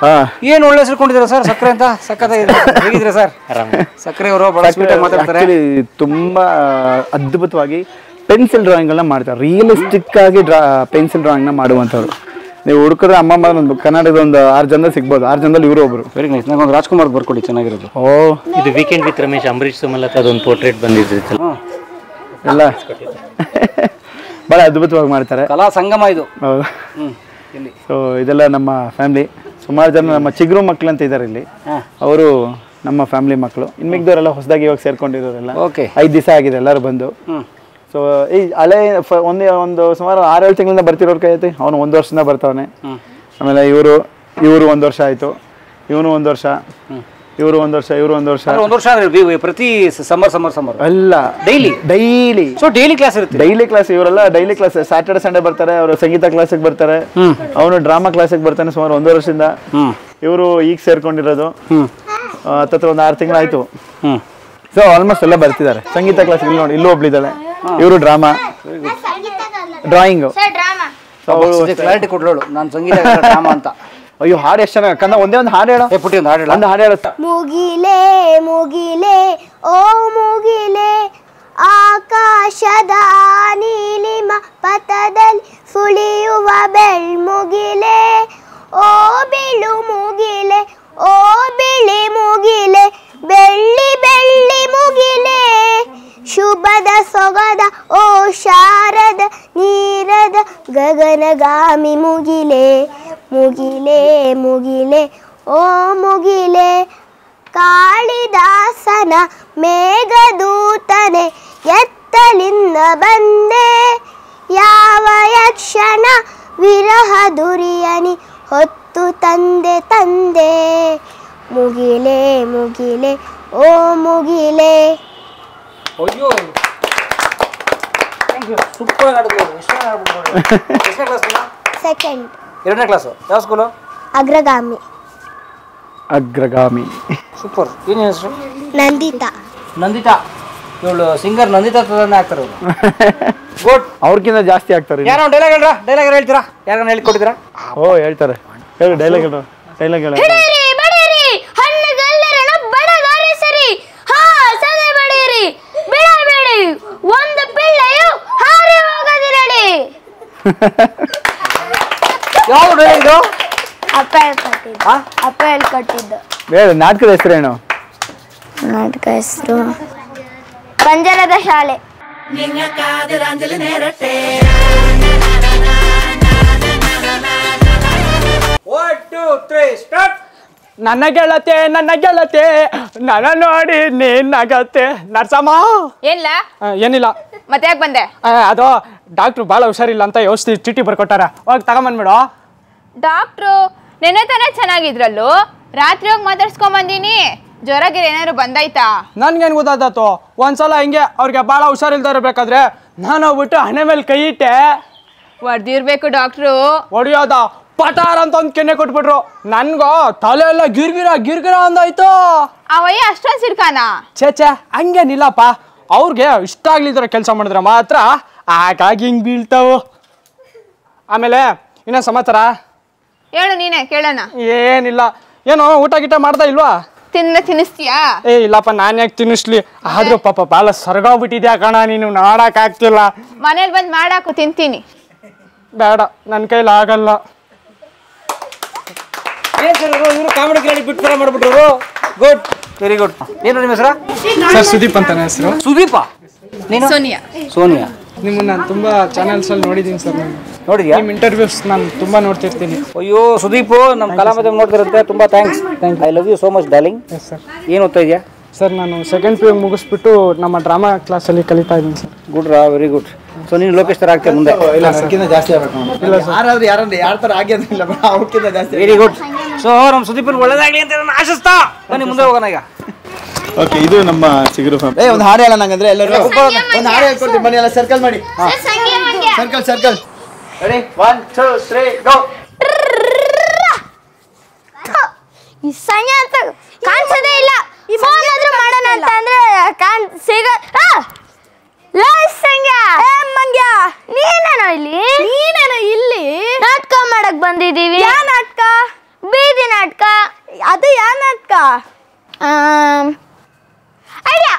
ಏನು ಒಳ್ಳೆ ಹೆಸರುಕೊಂಡಿದ್ದೀರಾ ಸರ್, ಸಕ್ಕರೆ ಅಂತ? ಹೇಗಿದ್ದೀರಾ ಸರ್? ಸಕ್ಕರೆ ಅವರು ಬಹಳ ಸ್ವೀಟ್ ಆಗಿ ಮಾತಾಡ್ತಾರೆ. ತುಂಬಾ ಅದ್ಭುತವಾಗಿ ಪೆನ್ಸಿಲ್ ಡ್ರಾಯಿಂಗ್ ಎಲ್ಲ ಮಾಡ್ತಾರೆ. ರಿಯಲಿಸ್ಟಿಕ್ ಆಗಿ ಪೆನ್ಸಿಲ್ ಡ್ರಾಯಿಂಗ್ ನ ಮಾಡುವಂತವ್ರು. ನೀವು ಹುಡುಕಿದ್ರೆ ಅಮ್ಮಮ್ಮ ಒಂದು ಕನ್ನಡದ ಒಂದು 6 ಜನದಲ್ಲಿ ಸಿಗ್ಬೋದು. 6 ಜನದಲ್ಲಿ ಇವರು ಒಬ್ರು. Very nice. ನಂಗೊಂದು ರಾಜ್ಕುಮಾರ್ ಬರ್ಕೊಡಿ, ಚೆನ್ನಾಗಿರೋದು. ಓ, ಇದು ವೀಕೆಂಡ್ ವಿತ್ ರಮೇಶ್, ಅಂಬರೀಶ್ ಸುಮಲತಾ ಅದೊಂದು ಪೋರ್ಟ್ರೇಟ್ ಬಂದಿದ್ದು ಎಲ್ಲ ಬಹಳ ಅದ್ಭುತವಾಗಿ ಮಾಡ್ತಾರೆ. ಕಲಾ ಸಂಗಮ ಇದು. ಹೌದು. ಸೊ ಇದೆಲ್ಲ ನಮ್ಮ ಫ್ಯಾಮಿಲಿ. ಸುಮಾರು ಜನ ನಮ್ಮ ಚಿಗುರು ಮಕ್ಕಳು ಅಂತ ಇದ್ದಾರೆ ಇಲ್ಲಿ, ಅವರು ನಮ್ಮ ಫ್ಯಾಮಿಲಿ ಮಕ್ಕಳು. ಇನ್ನು ಮಿಕ್ದವರೆಲ್ಲ ಹೊಸದಾಗಿ ಇವಾಗ ಸೇರ್ಕೊಂಡಿರೋರೆಲ್ಲ. 5 ದಿವಸ ಆಗಿದೆ ಎಲ್ಲರೂ ಬಂದು. ಸೊ ಈ ಹಳೆ ಒಂದು ಸುಮಾರು 6-7 ತಿಂಗಳಿಂದ ಬರ್ತಿರೋರ್ ಕೈ ಐತಿ. ಅವನು 1 ವರ್ಷದಿಂದ ಬರ್ತಾವನೆ. ಆಮೇಲೆ ಇವರು 1 ವರ್ಷ ಆಯ್ತು, ಇವನು 1 ವರ್ಷ, ಇವರು 1 ವರ್ಷ, ಇವರು 1 ವರ್ಷ. 1 ವರ್ಷ ಪ್ರತಿ ಸಮ್ಮರ್ ಅಲ್ಲ, ಡೈಲಿ. ಸೊ ಡೈಲಿ ಕ್ಲಾಸ್ ಇರುತ್ತೆ? Daily class. ಇವರೆಲ್ಲ ಡೈಲಿ ಕ್ಲಾಸ್. ಸ್ಯಾಟರ್ಡೆ ಸಂಡೇ ಬರ್ತಾರೆ. ಅವರು ಸಂಗೀತ ಕ್ಲಾಸಿಗೆ ಬರ್ತಾರೆ, ಅವನು ಡ್ರಾಮಾ ಕ್ಲಾಸಿಗೆ ಬರ್ತಾನೆ. ಸುಮಾರು 1 ವರ್ಷದಿಂದ. ಇವರು ಈಗ ಸೇರ್ಕೊಂಡಿರೋದು ಹತ್ತತ್ರ ಒಂದು 6 ತಿಂಗಳಾಯ್ತು. ಸೊ ಆಲ್ಮೋಸ್ಟ್ ಎಲ್ಲ ಬರ್ತಿದ್ದಾರೆ ಸಂಗೀತ ಕ್ಲಾಸ್. ಇಲ್ಲಿ ನೋಡಿ, ಇಲ್ಲೂ ಒಬ್ಳಿದ್ದಾಳೆ. ಇವರು ಡ್ರಾಮಾ, ಡ್ರಾಯಿಂಗ್. ಕ್ಲಾರಿಟಿ ಕೊಡ್ಲೋಳು, ನಾನು ಸಂಗೀತ ಡ್ರಾಮಾ ಅಂತ. ಅಯ್ಯೋ, ಹಾಡು ಎಷ್ಟು ಚೆನ್ನಾಗಿ ಕಂದ. ಒಂದೇ ಒಂದು ಹಾಡು ಹೇಳೋ. ಪುಟ್ಟಿ ಒಂದು ಹಾಡು ಹೇಳ. ಒಂದು ಹಾಡು ಹೇಳ. ಮುಗಿಲೆ ಮುಗಿಲೆ ಓ ಮುಗಿಲೆ, ಆಕಾಶದ ನೀಲಿಮ ಪಥದಲ್ಲಿ ಸುಳಿಯುವ ಬೆಳ್ಮುಗಿಲೆ, ಓ ಬಿಳು ಮುಗಿಲೆ, ಓ ಬಿಳಿ ಮುಗಿಲೆ, ಬೆಳ್ಳಿ ಬೆಳ್ಳಿ ಮುಗಿಲೆ, ಶುಭದ ಸೊಗದ ಓ ಶಾರದ ನೀರದ ಗಗನಗಾಮಿ ಮುಗಿಲೆ, ಮುಗಿಲೆ ಮುಗಿಲೆ ಓ ಮುಗಿಲೆ, ಕಾಳಿದಾಸನ ಮೇಘದೂತನೆ ಎತ್ತಲಿಂದ ಬಂದೆ, ಯಾವ ಯಕ್ಷಣ ವಿರಹ ದುರಿಯನಿ ಹೊತ್ತು ತಂದೆ ತಂದೆ, ಮುಗಿಲೆ ಮುಗಿಲೆ ಓ ಮುಗಿಲೆ. ಅಯ್ಯೋ, ಸೂಪರ್ ಆಡಿದ್ರು. ಎಷ್ಟನೇ ಕ್ಲಾಸ್? ಸೆಕೆಂಡ್. 2ನೇ ಕ್ಲಾಸು. ಯಾವ ಸ್ಕೂಲು? ಅಗ್ರಗಾಮಿ. ಅಗ್ರಗಾಮಿ. ಸೂಪರ್. ಏನು ಹೆಸರು? ನಂದಿತಾ. ನಂದಿತಾ. ಇವಳು ಸಿಂಗರ್ ನಂದಿತಾ ತರನೇ ಆಗ್ತಾರೆ ಅವರು. ಗುಡ್. ಅವ್ರಿಗಿಂತ ಜಾಸ್ತಿ ಆಗ್ತಾರೆ. ಯಾರೋ ಡೈಲಾಗ್ ಹೇಳ್ರಾ? ಡೈಲಾಗ್ ಹೇಳ್ತೀರಾ? ಯಾರನ್ನ ಹೇಳಿಕೊಟ್ಟಿದ್ದೀರಾ? ಓ, ಹೇಳ್ತಾರೆ. ಹೇಳು ಡೈಲಾಗ್ ಹೇಳು. ಡೈಲಾಗ್ ಹೇಳು. ಬಡಿರಿ ಹಣ್ಣುಗಲ್ಲರಣ ಬಡಗಾರೆ ಸರಿ, ಹಾ ಸದೆ ಬಡಿರಿ, ಬಿಡಬೇಡಿ ಒಂದು ಪಿಳ್ಳೆಯು ಹಾರಿ ಹೋಗದಿರಲಿ. ಯಾವ ಡೈಲಾಗ್ ಇದು? ಅಪ್ಪ ಹೇಳ್ಕೊಟ್ಟಿದ್ದು. ಹೇಳು, ನಾಟಕದ ಹೆಸರೇನು? ನಾಟಕ ಹೆಸರು ಪಂಜರದ ಶಾಲೆ. ನನ್ನ ಗೆಳತೆ ನನ್ನ ನೋಡಿ ನೀನಾಗತ್ತೆ ನರ್ಸಮ್ಮ. ಏನಿಲ್ಲ. ಏನಿಲ್ಲ. ಮತ್ತೆ ಯಾಕೆ ಬಂದೆ? ಅದು ಡಾಕ್ಟ್ರು ಭಾಳ ಹುಷಾರಿಲ್ಲ ಅಂತ ಯೋಚಿಸಿ ಚೀಟಿ ಬರ್ಕೊಟ್ಟಾರ, ಹೋಗಿ ತಗೊಂಬಂದ್ಬಿಡು. ಡಾಕ್ಟ್ರು ನೆನೆ ತಾನೇ ಚೆನ್ನಾಗಿದ್ರಲ್ಲೂ, ರಾತ್ರಿ ಹೋಗಿ ಮಾತಾಡ್ಸ್ಕೊಂಬಂದೀನಿ. ಜ್ವರಗೆ ಏನಾದ್ರು ಬಂದಾಯ್ತಾ? ನನ್ಗೇನು ಗೊತ್ತಾಯ್ತು, ಒಂದ್ಸಲ ಹಿಂಗೆ ಅವ್ರಿಗೆ ಭಾಳ ಹುಷಾರಿಲ್ದ ಇರಬೇಕಾದ್ರೆ ನಾನು ಹೋಗ್ಬಿಟ್ಟು ಹಣೆ ಮೇಲೆ ಕೈ ಇಟ್ಟೆ. ಹೊಡ್ದಿರ್ಬೇಕು ಡಾಕ್ಟ್ರು. ಹೊಡಿಯೋದ ಪಟಾರ್ ಅಂತ ಒಂದು ಕೆನ್ನೆ ಕೊಟ್ಬಿಟ್ರು. ನನ್ಗೋ ತಲೆ ಎಲ್ಲ ಗಿರ್ಗಿರ ಅಂದಾಯ್ತು. ಅವಯ್ಯ ಅಷ್ಟೊಂದು ಸಿಡ್ಕಾನ? ಛೇ ಹಂಗೇನಿಲ್ಲಪ್ಪ, ಅವ್ರಿಗೆ ಇಷ್ಟ ಆಗ್ಲಿದ್ರೆ ಕೆಲಸ ಮಾಡಿದ್ರೆ ಮಾತ್ರ ಹಾಗಾಗಿ ಹಿಂಗೆ ಬೀಳ್ತಾವು. ಆಮೇಲೆ ಇನ್ನೇನು ಸಮಾಚಾರ? ಹೇಳು ನೀನೆ ಕೇಳೋಣ. ಏನಿಲ್ಲ, ಏನೋ ಊಟ ಗೀಟ ಮಾಡ್ತಾ ಇಲ್ವಾ? ತಿನ್ನಿಸ್ತೀಯಾ? ಇಲ್ಲಪ್ಪ, ನಾನು ಯಾಕೆ ತಿನ್ನಿಸ್ಲಿ? ಆದ್ರೂ ಪಾಪ ಭಾಳ ಸರ್ಗೋಗ್ಬಿಟ್ಟಿದ್ಯಾ ಕಣ, ನೀನು ನಾಡಕ್ ಆಗ್ತಿಲ್ಲ. ಮನೇಲಿ ಬಂದು ಮಾಡಾಕು, ತಿಂತೀನಿ. ಬೇಡ, ನನ್ನ ಕೈಲಿ ಆಗಲ್ಲ. ಇವರು ಕಾಮಿಡಿ ಕ್ರೆಡಿಟ್ ಬಿಟ್ಟು ಮಾಡ್ಬಿಟ್ರು. Good, very good. ಏನು ನಿಮ್ಮ ಹೆಸರು? ಸರ್ ಸುದೀಪ್ ಅಂತ ನನ್ನ ಹೆಸರು. ಸುದೀಪ? ನೀನು? ಸೋನಿಯಾ. ನಿಮ್ಮನ್ನ ನಾನು ತುಂಬಾ ಚಾನೆಲ್ಸ್ ಅಲ್ಲಿ ನೋಡಿದ್ದೀನಿ ಸರ್. ನೋಡಿದ್ಯಾ? ನಿಮ್ಮ ಇಂಟರ್ವ್ಯೂಸ್ ನಾನು ತುಂಬಾ ನೋಡ್ತಿರ್ತೀನಿ. ಅಯ್ಯೋ ಸುದೀಪ್, ನಮ್ಮ ಕಲಾಮಾಧ್ಯಮ ನೋಡ್ತಿರುತ್ತೆ. ತುಂಬಾ thanks. I love you so much darling. Yes sir. ಏನು ಓದ್ತಾ ಇದೆಯಾ? ಸರ್ ನಾನು ಸೆಕೆಂಡ್ PU ಮುಗಿಸ್ಬಿಟ್ಟು ನಮ್ಮ ಡ್ರಾಮಾ ಕ್ಲಾಸಲ್ಲಿ ಕಲಿತಾ ಇದ್ದೀನಿ ಸರ್. ಗುಡ್ ರಾ, ವೆರಿ ಗುಡ್. ಸೊ ನೀನು ಲೋಕೇಶ್ ಥರ ಆಗ್ತೀಯ ಮುಂದೆ? ಜಾಸ್ತಿ ಆಗ್ಬೇಕು. ಯಾರ ಥರ ಆಗಿಲ್ಲ, ಅವ್ಕಿಂತ ಜಾಸ್ತಿ. Very good. ಸೊ ನಮ್ಮ ಸುದೀಪನ್ ಒಳ್ಳೇದಾಗ್ಲಿ ಅಂತ ನಾನು ಆಶಿಸ್ತಾ ಬನ್ನಿ ಮುಂದೆ ಹೋಗೋಣ ಈಗ. ಓಕೆ, ಇದು ನಮ್ಮ ಚಿಗುರು ಫ್ಯಾಮಿಲಿ. ಒಂದು ಹಾಡು ಹೇಳೋಣ ಹಂಗಂದ್ರೆ ಎಲ್ಲರೂ ಒಂದು ಹಾಡು ಹೇಳ್ಕೊಡ್ತೀವಿ. ಬನ್ನಿ, ಎಲ್ಲ ಸರ್ಕಲ್ ಮಾಡಿ. ಸರ್ಕಲ್. ರೆಡಿ? 1 2 3 ಗೋ. ಈ ಸಂಜೆ ಅಂತ ಕಾಣಿಸೋದೇ ಇಲ್ಲ. ಫೋನ್ ಆದ್ರೂ ಮಾಡೋಣ ಅಂತ ಅಂದ್ರೆ ನೀನೇನೋ ಇಲ್ಲಿ ನಾಟಕ ಮಾಡಕ್ ಬಂದಿದೀವಿ. ಯಾ ನಾಟಕ? ಬೀದಿ ನಾಟಕ. ಅದು ಯಾವ ನಾಟಕ? ಐಡಿಯಾ,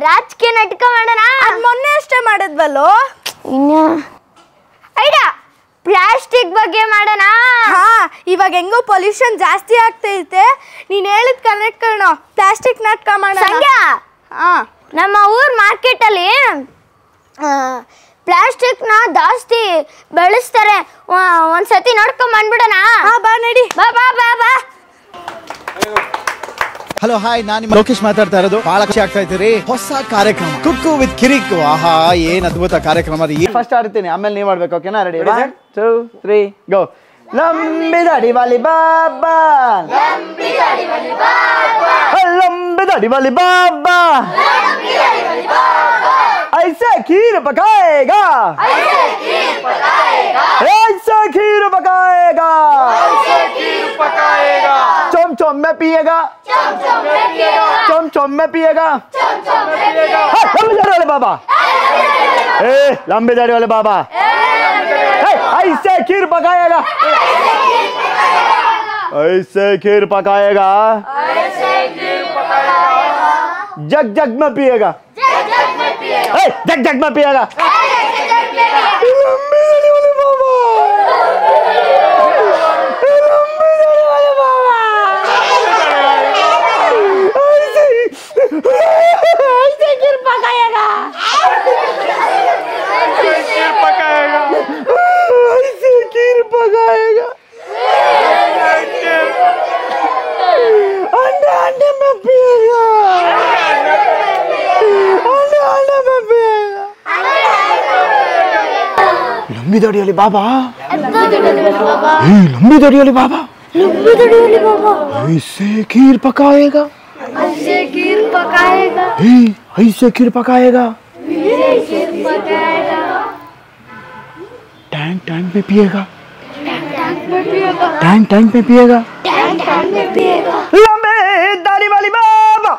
ರಾಜಕೀಯ ನಾಟಕ ಮಾಡೋಣ. ಮೊನ್ನೆ ಅಷ್ಟೇ ಮಾಡಿದ್ವಲ್ಲೋ. ಇನ್ನು ಐಡಿಯಾ, ಪ್ಲಾಸ್ಟಿಕ್ ಬಗ್ಗೆ ಮಾಡೋಣ. ಹಾ, ಇವಾಗ ಹೆಂಗೋ ಪೊಲ್ಯೂಷನ್ ಜಾಸ್ತಿ ಆಗ್ತೈತೆ. ನೀನ್ ಹೇಳಿದ್ ಕರೆಕ್ಟ್ ಕಣೋ, ಪ್ಲಾಸ್ಟಿಕ್ ನಾಟಕ ಮಾಡೋಣ. ನಮ್ಮ ಊರ್ ಮಾರ್ಕೆಟ್ ಅಲ್ಲಿ ಪ್ಲಾಸ್ಟಿಕ್ ನ ಜಾಸ್ತಿ ಬೆಳೆಸ್ತಾರೆ. ಒಂದ್ಸತಿ ನೋಡ್ಕೊಂಡ್ ಬಂದ್ಬಿಡೋಣ. ಬಾ ನಡಿ. ಬಾ ಬಾ ಬಾ ಬಾ. ಹಲೋ, ಹಾಯ್, ನಾನು ನಿಮ್ಮ ಲೋಕೇಶ್ ಮಾತಾಡ್ತಾ ಇರೋದು. ಬಹಳ ಖುಷಿ ಆಗ್ತಾ ಇದ್ದೀರಿ. ಹೊಸ ಕಾರ್ಯಕ್ರಮ ಕುಕ್ಕು ವಿತ್ ಕಿರಿಕ್. ಆಹಾ, ಏನ್ ಅದ್ಭುತ ಕಾರ್ಯಕ್ರಮ. ಫಸ್ಟ್ ಆಡ್ತೀನಿ, ಆಮೇಲೆ ನೀವ್ ಆಡ್ಬೇಕು. ಓಕೆನಾ? ರೆಡಿ? 1 2 3 ಗೋ. ಲಂಬಿದಡಿ ವಾಲಿ ಬಾಬಾ, ಲಂಬಿದಡಿ ವಾಲಿ ಬಾಬಾ, ಲಂಬಿದಡಿ ವಾಲಿ ಬಾಬಾ, ऐसे खीर पकाएगा, ऐसे खीर पकाएगा, ऐसे खीर पकाएगा, ऐसे खीर पकाएगा, चम चम में पिएगा, चम चम में पिएगा, चम चम में पिएगा, चम चम में पिएगा। लंबी दाढ़ी वाले बाबा, लंबी दाढ़ी वाले बाबा, ऐसे खीर पकाएगा, ऐसे खीर पकाएगा, ऐसे खीर पकाएगा, जग जग में पिएगा, जग जग में पिएगा, लंबी दाढ़ी वाले बाबा, लंबी दाढ़ी वाले बाबा, ऐसे खीर पकाएगा, ऐसे खीर पकाएगा, ऐसे खीर पकाएगा, अंडे अंडे में पिएगा, लंबी दाढ़ी वाले बाबा, लंबी दाढ़ी वाले बाबा, लंबी दाढ़ी वाले बाबा, ऐसे खीर पकाएगा, ऐसे खीर पकाएगा, ऐसे खीर पकाएगा, ऐसे खीर पकाएगा, टैंक टैंक में पिएगा, टैंक टैंक में पिएगा, टैंक टैंक में पिएगा, लंबी दाढ़ी वाली बाबा,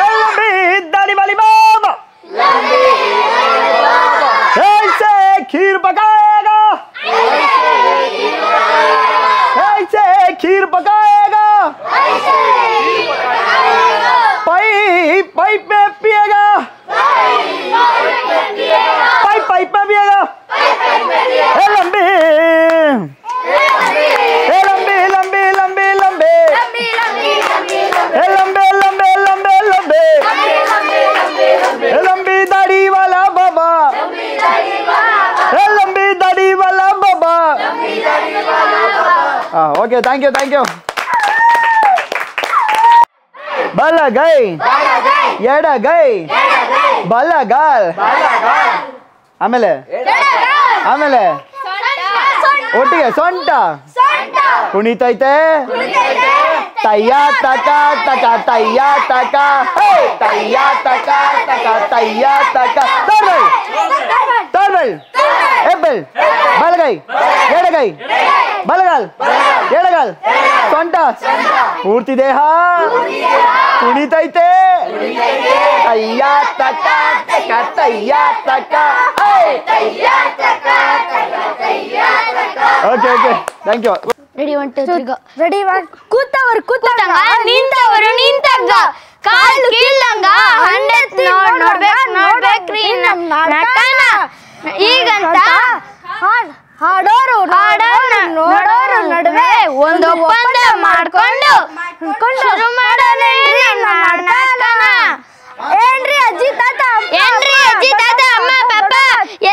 लंबी दाढ़ी वाली बाबा, ऐसे खीर पकाएगा, ऐसे खीर पकाएगा, पाइप पाइप में पिएगा, पाइप पाइप में पिएगा, लंबी लंबी लंबी लंबी लंबी लंबे लंबे लंबे लंबे लंबी दाढ़ी वाला बाबा, लंबी दाढ़ी वाला बाबा. Okay, thank you thank you. ಬಲಗೈ ಎಡಗೈ ಬಲಗಾಲ್ ಆಮೇಲೆ ಆಮೇಲೆ ಒಟ್ಟಿಗೆ ಸೊಂಟ ಕುಣಿತೈತೆ ತಯ್ಯ ತಕ ತಕ ತಯ್ಯ ತಕ ತಯ್ಯ ತಕ ತಕ ತಯ್ಯ ತಕ ಟರ್ಬಲ್ ಎಬ್ಬಲ್ ಬಲಗೈ ಎಡಗೈ ಬಲಗಾಲ್ ಎಡಗಾಲ್ ಸೊಂಟ ಪೂರ್ತಿ ದೇಹ ಕುಣಿತೈತೆ ತಯ್ಯ ತಕ ತಕ ತಯ್ಯ ತಕ okay okay thank you ready 1 2 3 go ready 1 ಕೂತವರು ಕೂತಂಗ ನಿಂತವರು ನಿಂತಂಗ ಕಾಲು ಕೀಳಂಗ ಹಂಡೆತ್ ನೋಡ್ಬೇಕ್ರಿ ನಟನ ಈಗಂತ ಹಾಡೋರು ನೋಡೋರು ನಡುವೆ ಒಂದು ಒಪ್ಪಂದ ಮಾಡ್ಕೊಂಡು ಶುರು ಮಾಡೋದೇನ್ರಿ ನಾಟಕನ ಏನ್ರಿ ಅಜ್ಜಿ ತಾತ ಅಮ್ಮ ಪಾಪ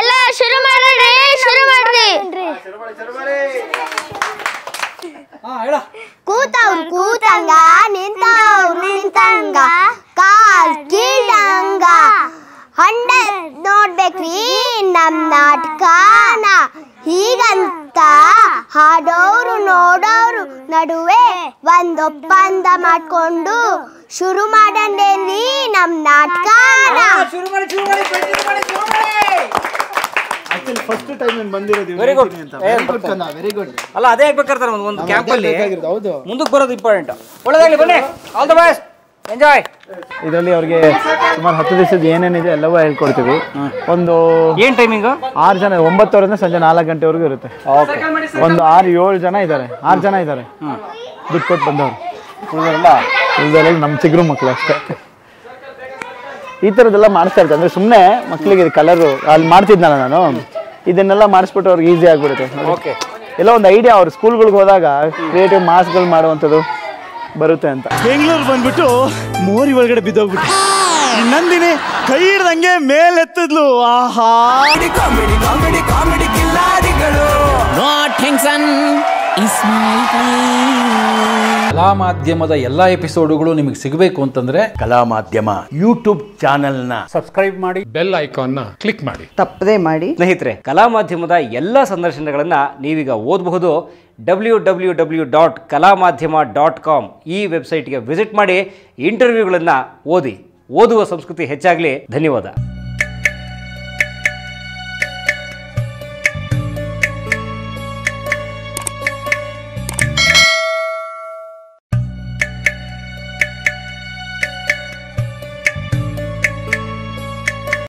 ಎಲ್ಲ ಶುರು ಮಾಡ್ರಿ ಕೂತವ್ರು ಕೂತಂಗ ನಿಂತವ್ರು ನಿಂತಂಗ ಕಾಲ್ ಕೀಳಂಗ ಹಂಡೆ ನೋಡ್ಬೇಕ್ರಿ ನಮ್ ನಾಟಕನ ಹೀಗಂತ ಹಾಡೋರು ನೋಡೋರು ನಡುವೆ ಒಂದೊಪ್ಪಂದ ಮಾಡ್ಕೊಂಡು ಶುರು ಮಾಡಂಡೇನ್ರಿ ನಮ್ ನಾಟಕನ ಫಸ್ಟ್ ಟೈಮ್ ಬಂದಿರೋದು ವೆರಿ ಗುಡ್ ವೆರಿ ಗುಡ್ ಅಲ್ಲ ಅದೇ ಆಗ್ಬೇಕಾದ್ರೆ ಒಂದು ಕ್ಯಾಂಪಲ್ಲಿ ಹೌದು ಮುಂದಕ್ಕೆ ಬರೋದು ಇಂಪಾರ್ಟೆಂಟ್. ಒಳ್ಳೆದಾಗಲಿ, ಬನ್ನಿ, ಆಲ್ ದ ಬೆಸ್ಟ್, ಎಂಜಾಯ್. ಇದರಲ್ಲಿ ಅವ್ರಿಗೆ ಸುಮಾರು 10 ದಿವಸದ ಏನೇನಿದೆ ಎಲ್ಲವೂ ಹೇಳ್ಕೊಡ್ತೀವಿ. ಒಂದು ಏನು ಟೈಮಿಂಗು? 6 ಜನ, 9 ಸಂಜೆ 4 ಗಂಟೆವರೆಗೂ ಇರುತ್ತೆ. ಒಂದು 6-7 ಜನ ಇದ್ದಾರೆ, 6 ಜನ ಇದ್ದಾರೆ ದುಡ್ಡು ಕೊಟ್ಟು ಬಂದವರು. ಉಳಿದೆಲ್ಲ ನಮ್ಮ ಚಿಗುರು ಮಕ್ಕಳು ಅಷ್ಟೇ. ಈ ಥರದ್ದೆಲ್ಲ ಮಾಡಿಸ್ತಾ ಇರ್ತಾರೆ. ಅಂದರೆ ಸುಮ್ಮನೆ ಮಕ್ಕಳಿಗೆ ಕಲರು ಅಲ್ಲಿ ಮಾಡ್ತಿದ್ನಲ್ಲ ನಾನು, ಇದನ್ನೆಲ್ಲ ಮಾಡಿಸ್ಬಿಟ್ಟು ಅವ್ರಿಗೆ ಈಸಿ ಆಗಿಬಿಡುತ್ತೆ. ಓಕೆ, ಎಲ್ಲ ಒಂದು ಐಡಿಯಾ ಅವ್ರು ಸ್ಕೂಲ್ಗಳಿಗೆ ಹೋದಾಗ ಕ್ರಿಯೇಟಿವ್ ಮಾಸ್ಗಳು ಮಾಡುವಂಥದ್ದು ಬರುತ್ತೆ ಅಂತ. ಬೆಂಗಳೂರು ಬಂದ್ಬಿಟ್ಟು ಮೋರಿ ಒಳಗಡೆ ಬಿದ್ದೋಗ್ಬಿಟ್ಟು ನಂದಿನಿ ಕೈ ಹಿಡ್ದಂಗೆ ಮೇಲೆತ್ತಿದ್ಲು. ಆಹಾ, ಕಲಾ ಮಾಧ್ಯಮದ ಎಲ್ಲಾ ಎಪಿಸೋಡುಗಳು ನಿಮಗೆ ಸಿಗಬೇಕು ಅಂತಂದ್ರೆ ಕಲಾ ಮಾಧ್ಯಮ ಯೂಟ್ಯೂಬ್ ಚಾನೆಲ್ನ ಸಬ್ಸ್ಕ್ರೈಬ್ ಮಾಡಿ, ಬೆಲ್ ಐಕಾನ್ನ ಕ್ಲಿಕ್ ಮಾಡಿ, ತಪ್ಪದೇ ಮಾಡಿ. ಸ್ನೇಹಿತರೆ, ಕಲಾ ಮಾಧ್ಯಮದ ಎಲ್ಲ ಸಂದರ್ಶನಗಳನ್ನು ನೀವೀಗ ಓದಬಹುದು. www.kalamadhyama.com ಈ ವೆಬ್ಸೈಟ್ಗೆ ವಿಸಿಟ್ ಮಾಡಿ ಇಂಟರ್ವ್ಯೂಗಳನ್ನು ಓದಿ. ಓದುವ ಸಂಸ್ಕೃತಿ ಹೆಚ್ಚಾಗಲಿ. ಧನ್ಯವಾದ.